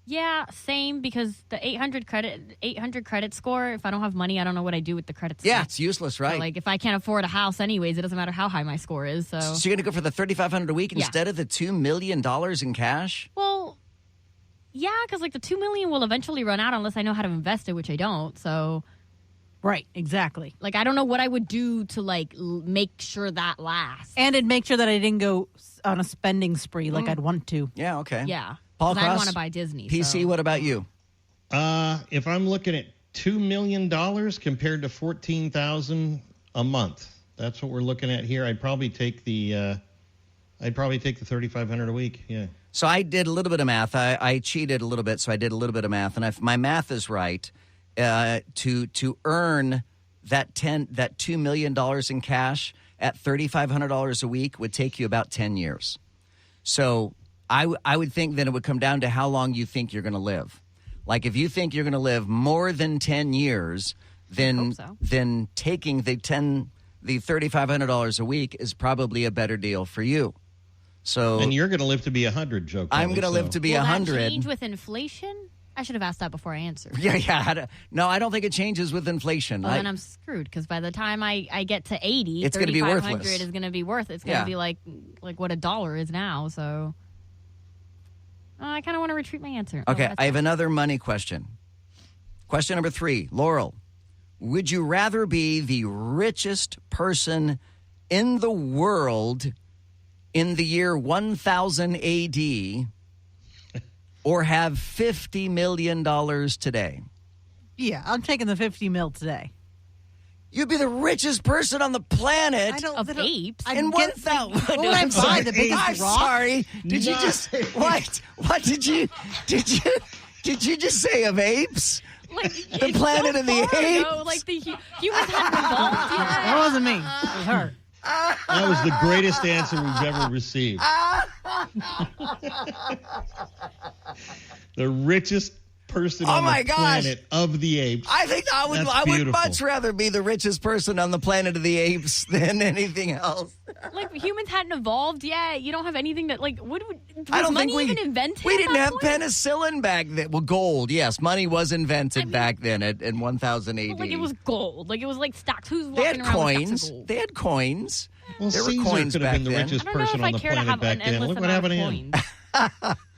Yeah, same, because the 800 credit score, if I don't have money, I don't know what I do with the credit score. Yeah, it's useless, right? So, like, if I can't afford a house anyways, it doesn't matter how high my score is. So you're going to go for the $3,500 a week instead of the $2 million in cash? Well, yeah, because, like, the $2 million will eventually run out unless I know how to invest it, which I don't, so... Right, exactly. Like, I don't know what I would do to, like, make sure that lasts. And it'd make sure that I didn't go on a spending spree like I'd want to. Yeah, okay. Yeah. Paul Cross, I want to buy Disney. PC, what about you? If I'm looking at $2 million compared to $14,000 a month, that's what we're looking at here. I'd probably take the $3,500 a week. Yeah. So I did a little bit of math. I cheated a little bit, so I did a little bit of math, and if my math is right, to earn that $2 million in cash at $3,500 a week would take you about 10 years. So I would think that it would come down to how long you think you're going to live. Like, if you think you're going to live more than 10 years, then taking the $3,500 a week is probably a better deal for you. So, and you're going to live to be 100, Joe. I'm going to live to be 100. Will that change with inflation? I should have asked that before I answered. Yeah. No, I don't think it changes with inflation. Well, then I'm screwed, because by the time I get to 80, it's going to be worthless. $3,500 is going to be worth it. It's going to be like what $1 is now. So I kind of want to retreat my answer. Okay, I have another money question. Question number 3, Laurel. Would you rather be the richest person in the world in the year 1000 AD or have $50 million today? Yeah, I'm taking the 50 mil today. You'd be the richest person on the planet. Of apes. In 1,000. What would I buy? The biggest rock? Sorry. Did you just what? What did you just say of apes? Like, the planet of the apes. Like the humans hadn't evolved yet. That wasn't me. It was her. That was the greatest answer we've ever received. The richest person on the planet of the apes. I think I would much rather be the richest person on the planet of the apes than anything else. Like, humans hadn't evolved yet. You don't have anything that, like, was I don't money think even invented? We at didn't that have point? penicillin back then. Well, gold, yes. Money was invented back then in 1000 AD. Like, it was gold. Like, it was like stocks. Who's They walking had around with stacks coins. of gold? They had coins. Well, there Caesar were coins could have back been the then. richest I don't know person if on I the care to planet have back an then. endless Look what amount happened of to him. coins.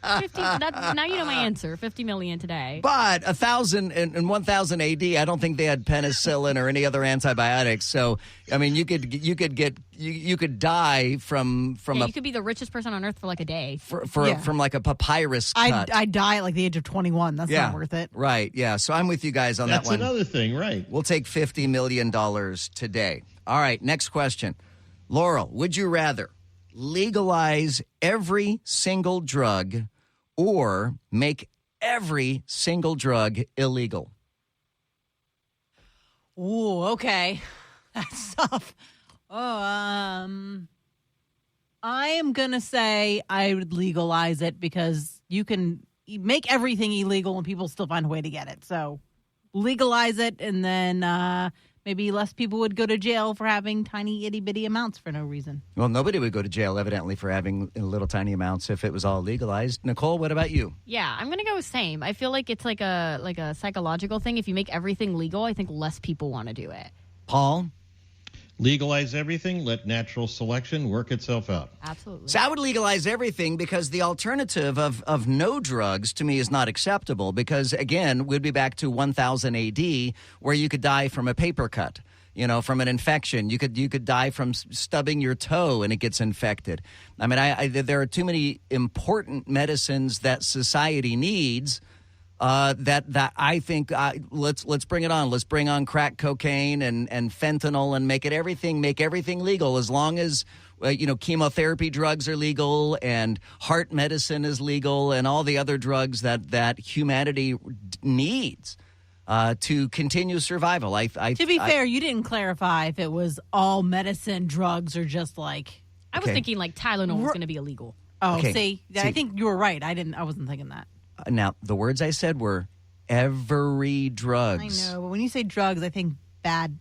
50, now you know my answer. 50 million today. But 1000 and 1000 AD, I don't think they had penicillin or any other antibiotics. So, I mean, you could die from You could be the richest person on earth for like a day. from like a papyrus cut. I'd die at like the age of 21. That's not worth it. Right. Yeah. So I'm with you guys on that one. That's another thing, right? We'll take $50 million today. All right. Next question. Laurel, would you rather legalize every single drug or make every single drug illegal? Ooh, okay. That's tough. I am going to say I would legalize it because you can make everything illegal and people still find a way to get it. So legalize it, and then maybe less people would go to jail for having tiny itty-bitty amounts for no reason. Well, nobody would go to jail, evidently, for having little tiny amounts if it was all legalized. Nicole, what about you? Yeah, I'm gonna go same. I feel like it's like a psychological thing. If you make everything legal, I think less people want to do it. Paul? Legalize everything, let natural selection work itself out. Absolutely. So I would legalize everything because the alternative of no drugs to me is not acceptable because, again, we'd be back to 1000 AD where you could die from a paper cut, from an infection. You could die from stubbing your toe and it gets infected. I mean, there are too many important medicines that society needs that I think let's bring it on. Let's bring on crack cocaine and fentanyl and make everything legal as long as chemotherapy drugs are legal and heart medicine is legal and all the other drugs that humanity needs to continue survival. To be fair, you didn't clarify if it was all medicine, drugs, or just like. I was thinking like Tylenol was going to be illegal. Oh, see, I think you were right. I wasn't thinking that. Now, the words I said were every drugs. I know, but when you say drugs, I think bad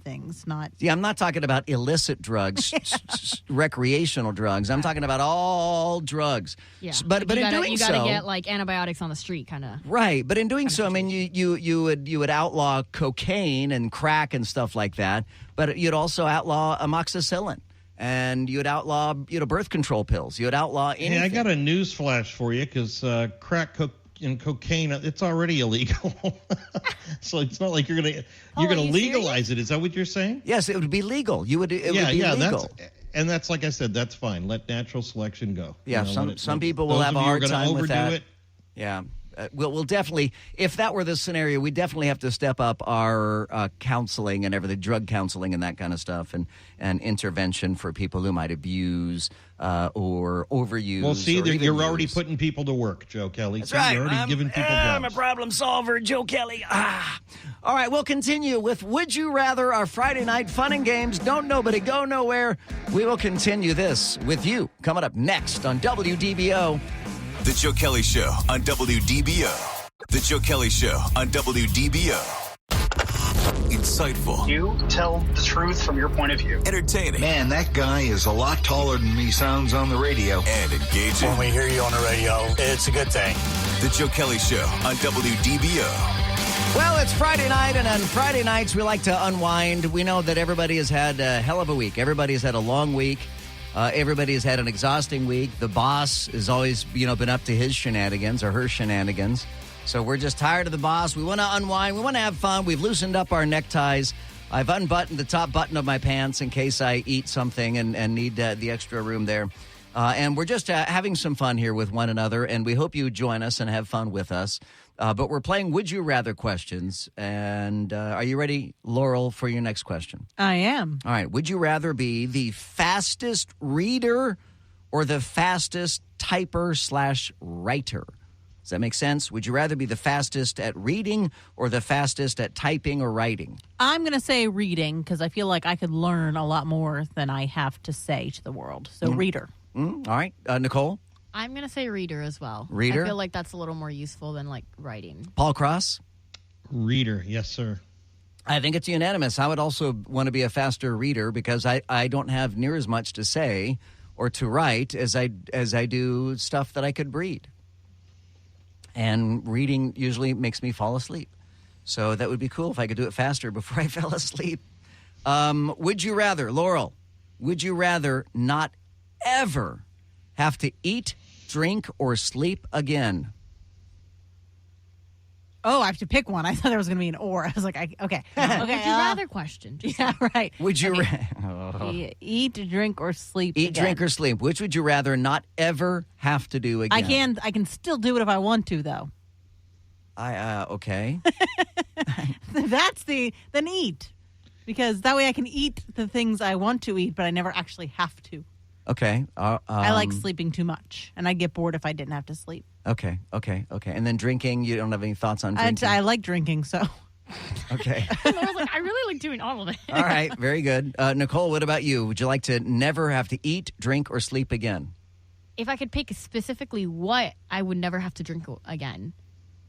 things, not... Yeah, I'm not talking about illicit drugs, recreational drugs. I'm talking about all drugs. Yeah, but in doing so... You got to get, like, antibiotics on the street, kind of. Right, but in doing so, I mean, you would outlaw cocaine and crack and stuff like that, but you'd also outlaw amoxicillin. And you'd outlaw, birth control pills. You'd outlaw anything. Hey, I got a news flash for you because crack and cocaine, it's already illegal. So it's not like you're gonna legalize it. Is that what you're saying? Yes, it would be legal. It would be legal. That's like I said, that's fine. Let natural selection go. Yeah, some people will have a hard time with that. It. Yeah. We'll definitely, if that were the scenario, we definitely have to step up our counseling and everything, drug counseling and that kind of stuff, and intervention for people who might abuse or overuse. Well, see, you're already putting people to work, Joe Kelly. That's right. You're already giving people jobs. I'm a problem solver, Joe Kelly. All right, we'll continue with Would You Rather, our Friday night fun and games. Don't nobody go nowhere. We will continue this with you coming up next on WDBO. The Joe Kelly Show on WDBO. The Joe Kelly Show on WDBO. Insightful. You tell the truth from your point of view. Entertaining. Man, that guy is a lot taller than he sounds on the radio. And engaging. When we hear you on the radio, it's a good thing. The Joe Kelly Show on WDBO. Well, it's Friday night, and on Friday nights, we like to unwind. We know that everybody has had a hell of a week. Everybody's had a long week. Everybody has had an exhausting week. The boss has always, been up to his shenanigans or her shenanigans. So we're just tired of the boss. We want to unwind. We want to have fun. We've loosened up our neckties. I've unbuttoned the top button of my pants in case I eat something and need the extra room there. And we're just having some fun here with one another, and we hope you join us and have fun with us. But we're playing Would You Rather questions. And are you ready, Laurel, for your next question? I am. All right. Would you rather be the fastest reader or the fastest typer/writer? Does that make sense? Would you rather be the fastest at reading or the fastest at typing or writing? I'm going to say reading because I feel like I could learn a lot more than I have to say to the world. So reader. All right. Nicole? I'm going to say reader as well. Reader? I feel like that's a little more useful than like writing. Paul Cross? Reader. Yes, sir. I think it's unanimous. I would also want to be a faster reader because I don't have near as much to say or to write as I do stuff that I could read. And reading usually makes me fall asleep. So that would be cool if I could do it faster before I fell asleep. Would you rather, Laurel, would you rather not ever have to eat, drink, or sleep again? Oh, I have to pick one. I thought there was going to be an or. I was like, okay. Would you rather question? Yeah, right. Would you eat, drink, or sleep Eat, again? drink, or sleep. Which would you rather not ever have to do again? I can still do it if I want to, though. Okay. Then eat. Because that way I can eat the things I want to eat, but I never actually have to. Okay. I like sleeping too much, and I'd get bored if I didn't have to sleep. Okay. And then drinking, you don't have any thoughts on drinking? I like drinking, so. Okay. I was like, I really like doing all of it. All right. Very good. Nicole, what about you? Would you like to never have to eat, drink, or sleep again? If I could pick specifically what I would never have to drink again.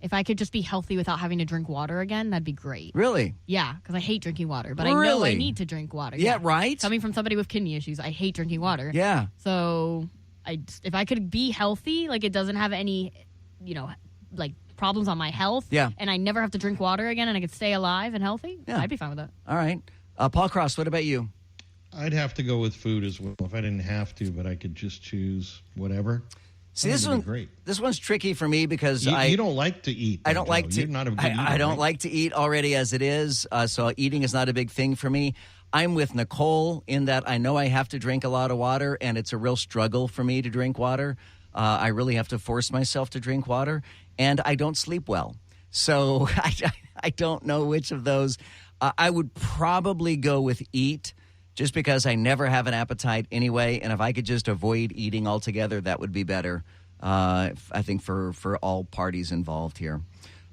If I could just be healthy without having to drink water again, that'd be great. Really? Yeah, because I hate drinking water, but I know I need to drink water. Yeah, right? Coming from somebody with kidney issues, I hate drinking water. Yeah. So if I could be healthy, like it doesn't have any, like problems on my health. Yeah. And I never have to drink water again and I could stay alive and healthy, I'd be fine with that. All right. Paul Cross, what about you? I'd have to go with food as well if I didn't have to, but I could just choose whatever. See, this one's tricky for me because you don't like to eat. I don't like to. You're not a good eater, I don't right? like to eat already as it is. So eating is not a big thing for me. I'm with Nicole in that I know I have to drink a lot of water, and it's a real struggle for me to drink water. I really have to force myself to drink water, and I don't sleep well. So I don't know which of those. I would probably go with eat. Just because I never have an appetite anyway, and if I could just avoid eating altogether, that would be better, I think, for all parties involved here.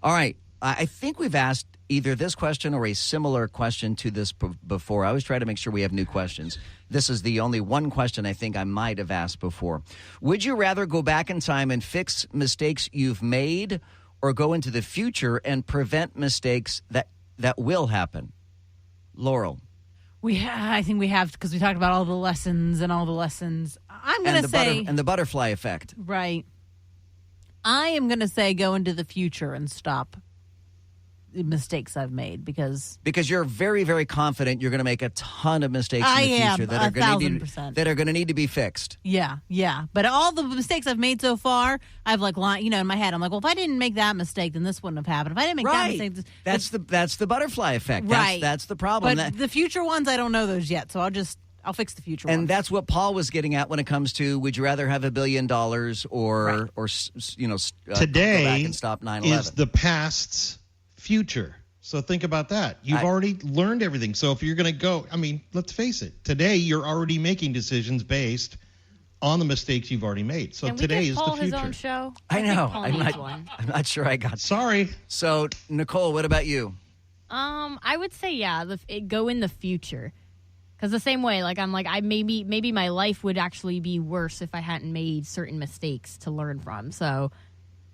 All right. I think we've asked either this question or a similar question to this before. I always try to make sure we have new questions. This is the only one question I think I might have asked before. Would you rather go back in time and fix mistakes you've made or go into the future and prevent mistakes that will happen? Laurel. I think we have, because we talked about all the lessons. I'm going to say... and the butterfly effect. Right. I am going to say go into the future and stop the mistakes I've made because you're very, very confident you're going to make a ton of mistakes in the future that are going to need to be fixed. Yeah. But all the mistakes I've made so far, I've in my head, I'm like, well, if I didn't make that mistake, then this wouldn't have happened. If I didn't make that mistake, that's the butterfly effect. Right. That's the problem. But the future ones, I don't know those yet, so I'll fix the future ones. And that's what Paul was getting at when it comes to would you rather have $1 billion or today go back and stop 9/11? Is the past's future. So think about that. You've already learned everything. So if you're going to go, let's face it. Today you're already making decisions based on the mistakes you've already made. So today is the future. His own show? I know. I'm not sure I got. Sorry. So Nicole, what about you? I would say go in the future. Because the same way, maybe my life would actually be worse if I hadn't made certain mistakes to learn from. So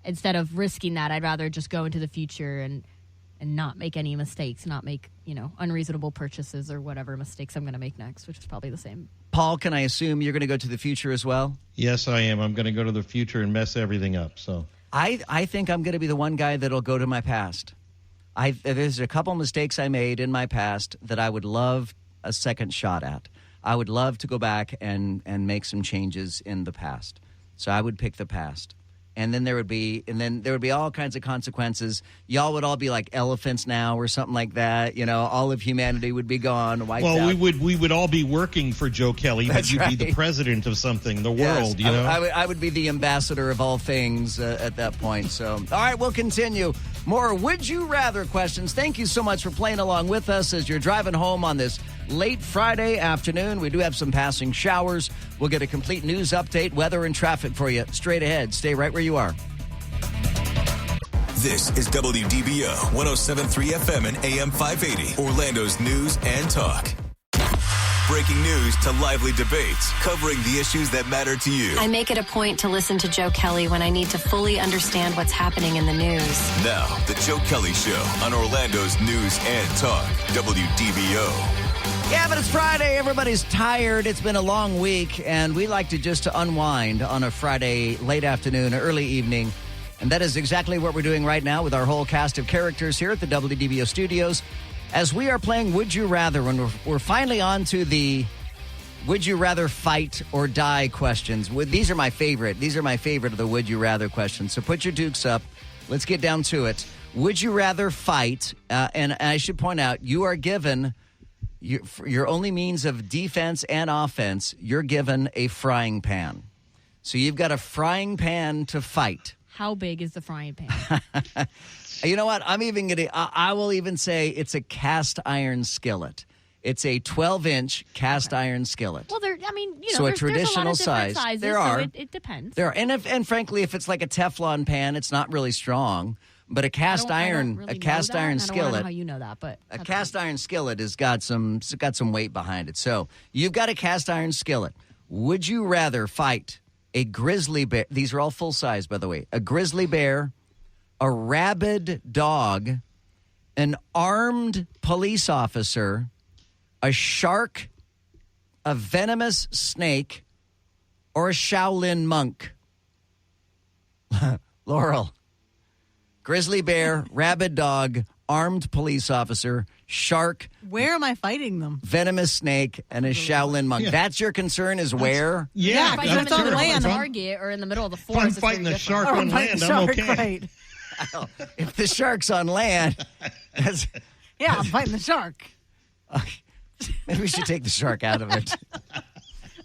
instead of risking that, I'd rather just go into the future and not make any mistakes, not make, unreasonable purchases or whatever mistakes I'm going to make next, which is probably the same. Paul, can I assume you're going to go to the future as well? Yes, I am. I'm going to go to the future and mess everything up. So I think I'm going to be the one guy that'll go to my past. There's a couple mistakes I made in my past that I would love a second shot at. I would love to go back and make some changes in the past. So I would pick the past. And then there would be all kinds of consequences. Y'all would all be like elephants now or something like that. All of humanity would be gone, wiped out. we would all be working for Joe Kelly, but you'd be the president of something, the world, I would be the ambassador of all things at that point. So, all right, we'll continue. More Would You Rather questions. Thank you so much for playing along with us as you're driving home on this late Friday afternoon. We do have some passing showers. We'll get a complete news update, weather, and traffic for you straight ahead. Stay right where you are. This is WDBO 107.3 FM and AM 580, Orlando's news and talk. Breaking news to lively debates, covering the issues that matter to you. I make it a point to listen to Joe Kelly when I need to fully understand what's happening in the news. Now, the Joe Kelly Show on Orlando's news and talk, WDBO. Yeah, but it's Friday. Everybody's tired. It's been a long week, and we like to just to unwind on a Friday late afternoon, early evening. And that is exactly what we're doing right now with our whole cast of characters here at the WDBO studios as we are playing Would You Rather, when we're finally on to the Would You Rather Fight or Die questions. These are my favorite. These are my favorite of the Would You Rather questions. So put your dukes up. Let's get down to it. Would you rather fight? And I should point out, you are given your only means of defense and offense. You're given a frying pan. So you've got a frying pan to fight. How big is the frying pan? You know what? I will even say it's a cast iron skillet. It's a 12-inch cast iron skillet. Well, so there's a traditional a lot of size. Sizes, there are. So it depends. There are, and frankly, if it's like a Teflon pan, it's not really strong. But a cast iron skillet. I don't know how you know that, but a cast iron skillet has got some weight behind it. So you've got a cast iron skillet. Would you rather fight a grizzly bear? These are all full size, by the way. A grizzly bear, a rabid dog, an armed police officer, a shark, a venomous snake, or a Shaolin monk? Laurel. Grizzly bear, rabid dog, armed police officer, shark. Where am I fighting them? Venomous snake and a Shaolin monk. Yeah. That's your concern is where? Yeah, if it's on land. Target or in the middle of the forest. If I'm fighting the shark on land, I'm okay. Right. Well, if the shark's on land, yeah, I'm fighting the shark. Maybe we should take the shark out of it.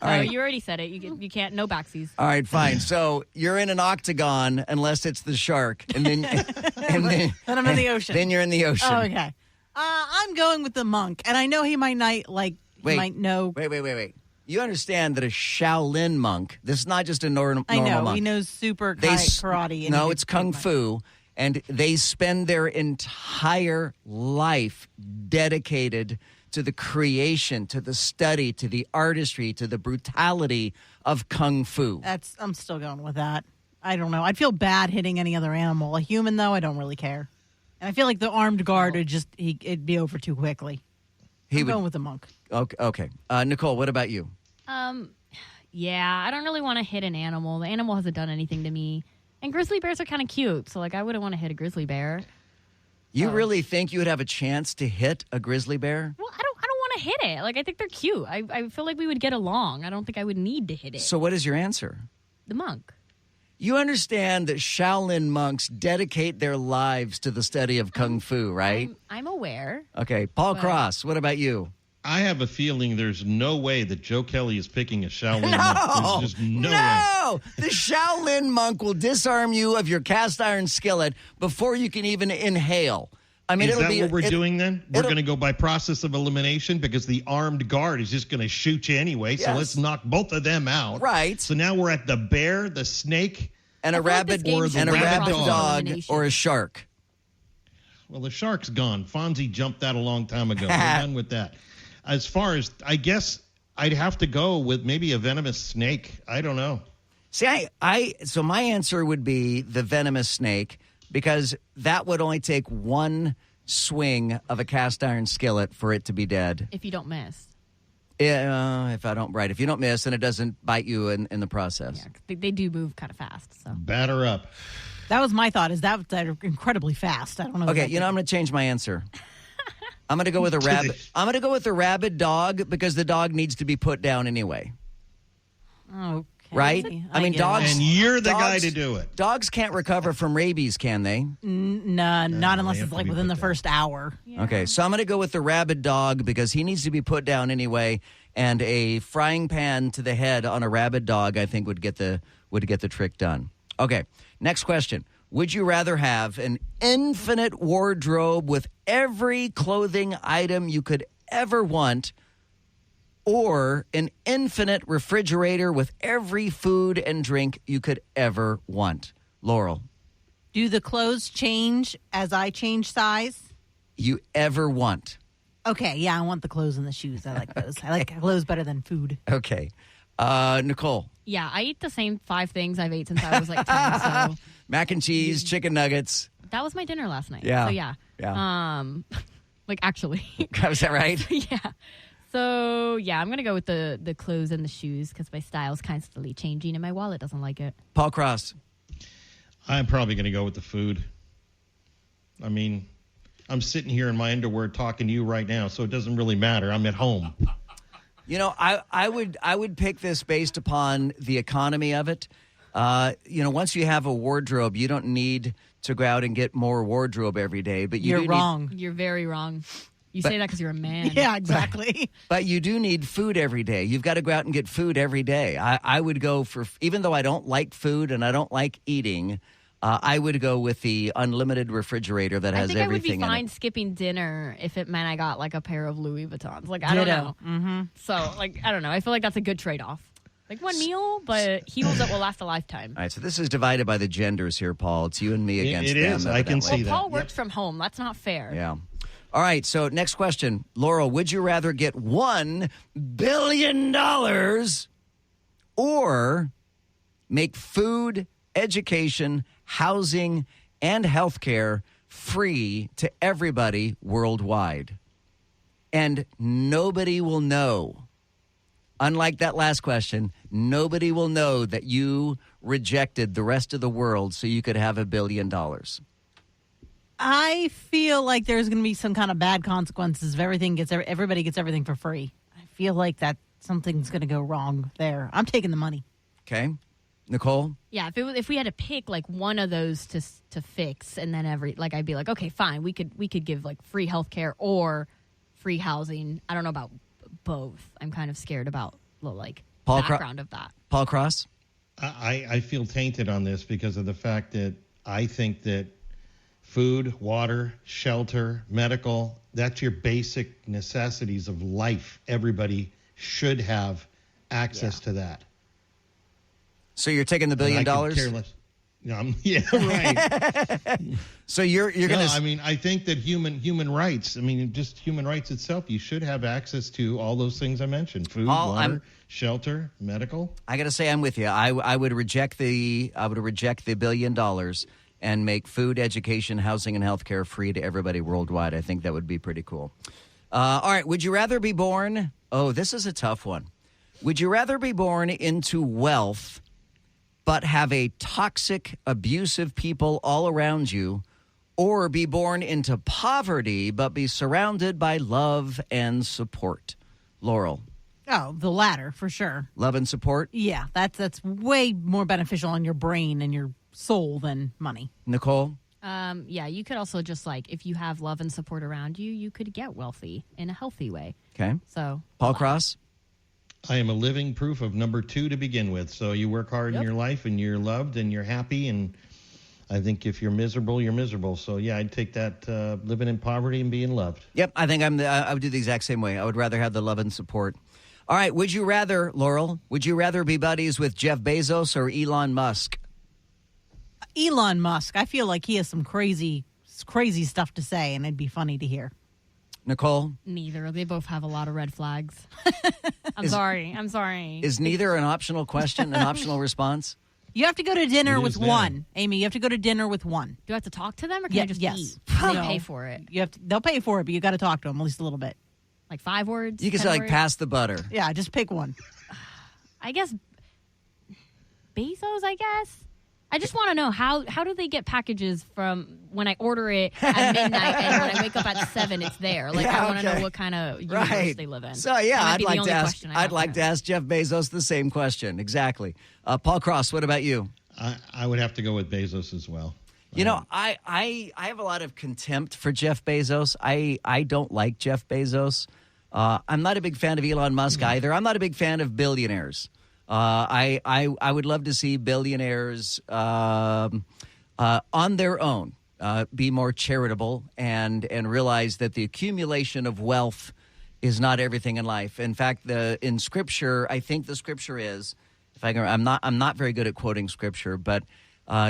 All right. You already said it. You can't. No backsies. All right, fine. So you're in an octagon unless it's the shark, and then then I'm in the ocean. Then you're in the ocean. Oh, okay. I'm going with the monk, and I know he might not might know. Wait. You understand that a Shaolin monk. This is not just a normal monk. I know he knows super karate. No, it's kung fu, and they spend their entire life dedicated to the creation, to the study, to the artistry, to the brutality of kung fu. I'm still going with that. I don't know. I'd feel bad hitting any other animal. A human, though, I don't really care. And I feel like the armed guard it'd be over too quickly. I'm going with the monk. Okay. Nicole, what about you? Yeah, I don't really want to hit an animal. The animal hasn't done anything to me. And grizzly bears are kind of cute, so I wouldn't want to hit a grizzly bear. You really think you would have a chance to hit a grizzly bear? Well, I don't want to hit it. I think they're cute. I feel like we would get along. I don't think I would need to hit it. So what is your answer? The monk. You understand that Shaolin monks dedicate their lives to the study of kung fu, right? I'm aware. Okay. Paul Cross, what about you? I have a feeling there's no way that Joe Kelly is picking a Shaolin monk. There's just no way. The Shaolin monk will disarm you of your cast iron skillet before you can even inhale. I mean, is that what we're doing then? We're going to go by process of elimination because the armed guard is just going to shoot you anyway. So let's knock both of them out. Right. So now we're at the bear, the snake, and a rabid dog or a shark. Well, the shark's gone. Fonzie jumped that a long time ago. We're done with that. As far as, I guess I'd have to go with maybe a venomous snake. I don't know. See, so my answer would be the venomous snake because that would only take one swing of a cast iron skillet for it to be dead. If you don't miss. If you don't miss, and it doesn't bite you in the process. Yeah, they do move kind of fast. So batter up. That was my thought. Is that incredibly fast? I don't know. Okay, I'm going to change my answer. I'm going to go with a rabbit. I'm going to go with a rabid dog because the dog needs to be put down anyway. Okay. Right? I mean, dogs. And you're the guy to do it. Dogs can't recover from rabies, can they? No, not unless it's within the first hour. Yeah. Okay, so I'm going to go with the rabid dog because he needs to be put down anyway, and a frying pan to the head on a rabid dog, I think, would get the trick done. Okay, next question. Would you rather have an infinite wardrobe with every clothing item you could ever want, or an infinite refrigerator with every food and drink you could ever want? Laurel. Do the clothes change as I change size? You ever want. Okay, yeah, I want the clothes and the shoes. I like those. I like clothes better than food. Okay. Nicole. Yeah, I eat the same 5 things I've ate since I was like 10. So Mac and cheese, chicken nuggets. that was my dinner last night. Yeah. So yeah. Like actually. Is that right? Yeah. So yeah, I'm gonna go with the clothes and the shoes because my style's constantly changing and my wallet doesn't like it. Paul Cross. I'm probably going to go with the food. I mean, I'm sitting here in my underwear talking to you right now, so it doesn't really matter. I'm at home. You know, I would pick this based upon the economy of it. Once you have a wardrobe, you don't need to go out and get more wardrobe every day. But you're wrong. You're very wrong. You say that because you're a man. Yeah, exactly. But you do need food every day. You've got to go out and get food every day. I would go for, even though I don't like food and I don't like eating, I would go with the unlimited refrigerator that has everything in it. I think I would be fine skipping dinner if it meant I got like a pair of Louis Vuittons. Like, I don't know. Mm-hmm. So, like, I don't know. I feel like that's a good trade-off. Like one meal, but heals that will last a lifetime. All right, so this is divided by the genders here, Paul. It's you and me against them. It is. I can see that. Paul works from home. That's not fair. Yeah. All right, so next question. Laurel, would you rather get $1 billion or make food, education, housing, and healthcare free to everybody worldwide? And nobody will know. Unlike that last question, nobody will know that you rejected the rest of the world so you could have $1 billion. I feel like there's going to be some kind of bad consequences if everybody gets everything for free. I feel like that something's going to go wrong there. I'm taking the money. Okay. Nicole? Yeah, if we had to pick like one of those to fix, and then I'd be like, okay, fine, we could give like free healthcare or free housing. I don't know about both. I'm kind of scared about the background of that. Paul Cross? I feel tainted on this because of the fact that I think that food, water, shelter, medical, that's your basic necessities of life. Everybody should have access to that. So you're taking the $1 billion? I could care less. Yeah, right. So you're going to... I mean, I think that human rights, just human rights itself, you should have access to all those things I mentioned. Food, water, shelter, medical. I got to say I'm with you. I would reject the $1 billion and make food, education, housing, and healthcare free to everybody worldwide. I think that would be pretty cool. All right, would you rather be born... Oh, this is a tough one. Would you rather be born into wealth but have a toxic, abusive people all around you, or be born into poverty but be surrounded by love and support? Laurel. Oh, the latter, for sure. Love and support? Yeah, that's way more beneficial on your brain and your soul than money. Nicole? Yeah, you could also just if you have love and support around you, you could get wealthy in a healthy way. Okay. So, Paul Cross? I am a living proof of number 2 to begin with. So you work hard in your life and you're loved and you're happy. And I think if you're miserable, you're miserable. So, yeah, I'd take that living in poverty and being loved. Yep, I think I would do the exact same way. I would rather have the love and support. All right, would you rather, Laurel, be buddies with Jeff Bezos or Elon Musk? Elon Musk. I feel like he has some crazy stuff to say, and it'd be funny to hear. Nicole? Neither. They both have a lot of red flags. I'm sorry. Is neither an optional question, an optional response? You have to go to dinner with one. Amy, you have to go to dinner with one. Do I have to talk to them, or can I just eat? No. They pay for it. They'll pay for it, but you got to talk to them at least a little bit. Like 5 words? You can say, pass the butter. Yeah, just pick one. I guess Bezos, I just want to know, how do they get packages from when I order it at midnight and when I wake up at 7, it's there? I want to know what kind of universe they live in. So, yeah, I'd like to ask Jeff Bezos the same question. Exactly. Paul Cross, what about you? I would have to go with Bezos as well. You know, I have a lot of contempt for Jeff Bezos. I don't like Jeff Bezos. I'm not a big fan of Elon Musk either. I'm not a big fan of billionaires. I would love to see billionaires on their own be more charitable and realize that the accumulation of wealth is not everything in life. In fact, in Scripture, I think the Scripture is, I'm not very good at quoting Scripture, but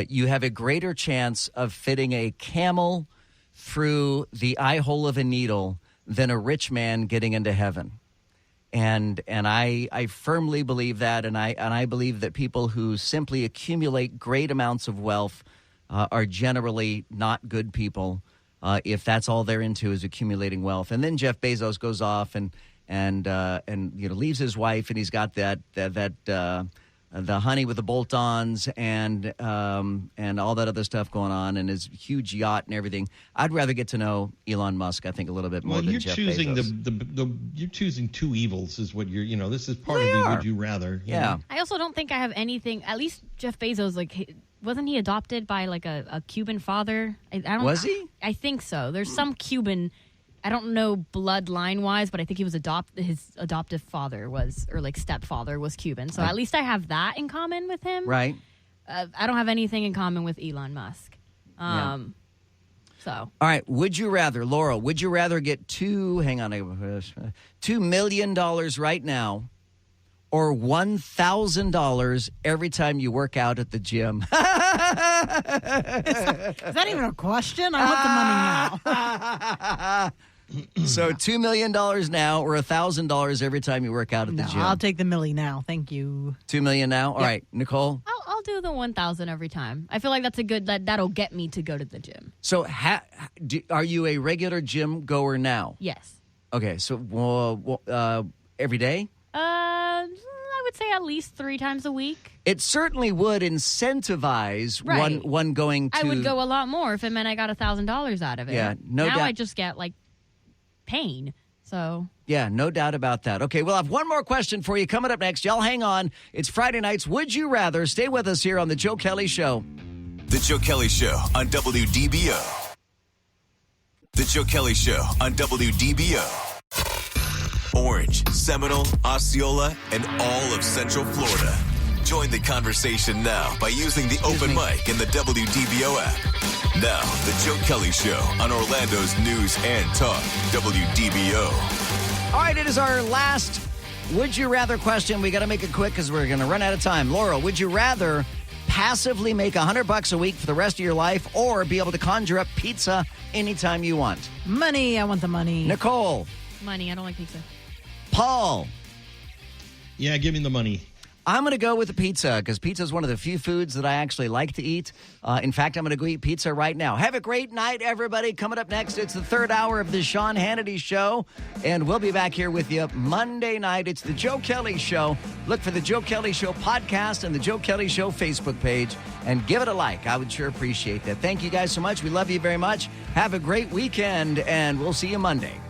you have a greater chance of fitting a camel through the eye hole of a needle than a rich man getting into heaven. And I firmly believe that, and I believe that people who simply accumulate great amounts of wealth are generally not good people if that's all they're into is accumulating wealth. And then Jeff Bezos goes off and leaves his wife, and he's got that the honey with the bolt-ons and all that other stuff going on, and his huge yacht and everything. I'd rather get to know Elon Musk, I think, a little bit more than Jeff Bezos. You're choosing two evils is what you're, this is part of the would you rather. Yeah. I also don't think I have anything, at least Jeff Bezos, wasn't he adopted by a Cuban father? Was he? I think so. There's some Cuban, I don't know bloodline-wise, but I think he was his adoptive father was, or stepfather was Cuban. So at least I have that in common with him. Right. I don't have anything in common with Elon Musk. So. All right. Would you rather, Laurel, would you rather get $2 million right now or $1,000 every time you work out at the gym? Is that even a question? I want the money now. So $2 million now or $1,000 every time you work out at the gym? I'll take the milli now. Thank you. $2 million now? All right. Nicole? I'll do the 1,000 every time. I feel like that's that'll get me to go to the gym. So are you a regular gym goer now? Yes. Okay. So every day? I would say at least 3 times a week. It certainly would incentivize one going to... I would go a lot more if it meant I got $1,000 out of it. Yeah, no doubt. Now I just get, pain, so... Yeah, no doubt about that. Okay, we'll have one more question for you coming up next. Y'all hang on. It's Friday night's Would You Rather. Stay with us here on The Joe Kelly Show. The Joe Kelly Show on WDBO. The Joe Kelly Show on WDBO. Orange, Seminole, Osceola, and all of Central Florida. Join the conversation now by using the open mic in the WDBO app. Now, the Joe Kelly Show on Orlando's news and talk, WDBO. All right, it is our last Would You Rather question. We got to make it quick because we're going to run out of time. Laurel, would you rather passively make $100 a week for the rest of your life or be able to conjure up pizza anytime you want? Money. I want the money. Nicole? Money. I don't like pizza. Paul? Yeah, give me the money. I'm going to go with the pizza because pizza is one of the few foods that I actually like to eat. In fact, I'm going to go eat pizza right now. Have a great night, everybody. Coming up next, it's the third hour of the Sean Hannity Show, and we'll be back here with you Monday night. It's the Joe Kelly Show. Look for the Joe Kelly Show podcast and the Joe Kelly Show Facebook page, and give it a like. I would sure appreciate that. Thank you guys so much. We love you very much. Have a great weekend, and we'll see you Monday.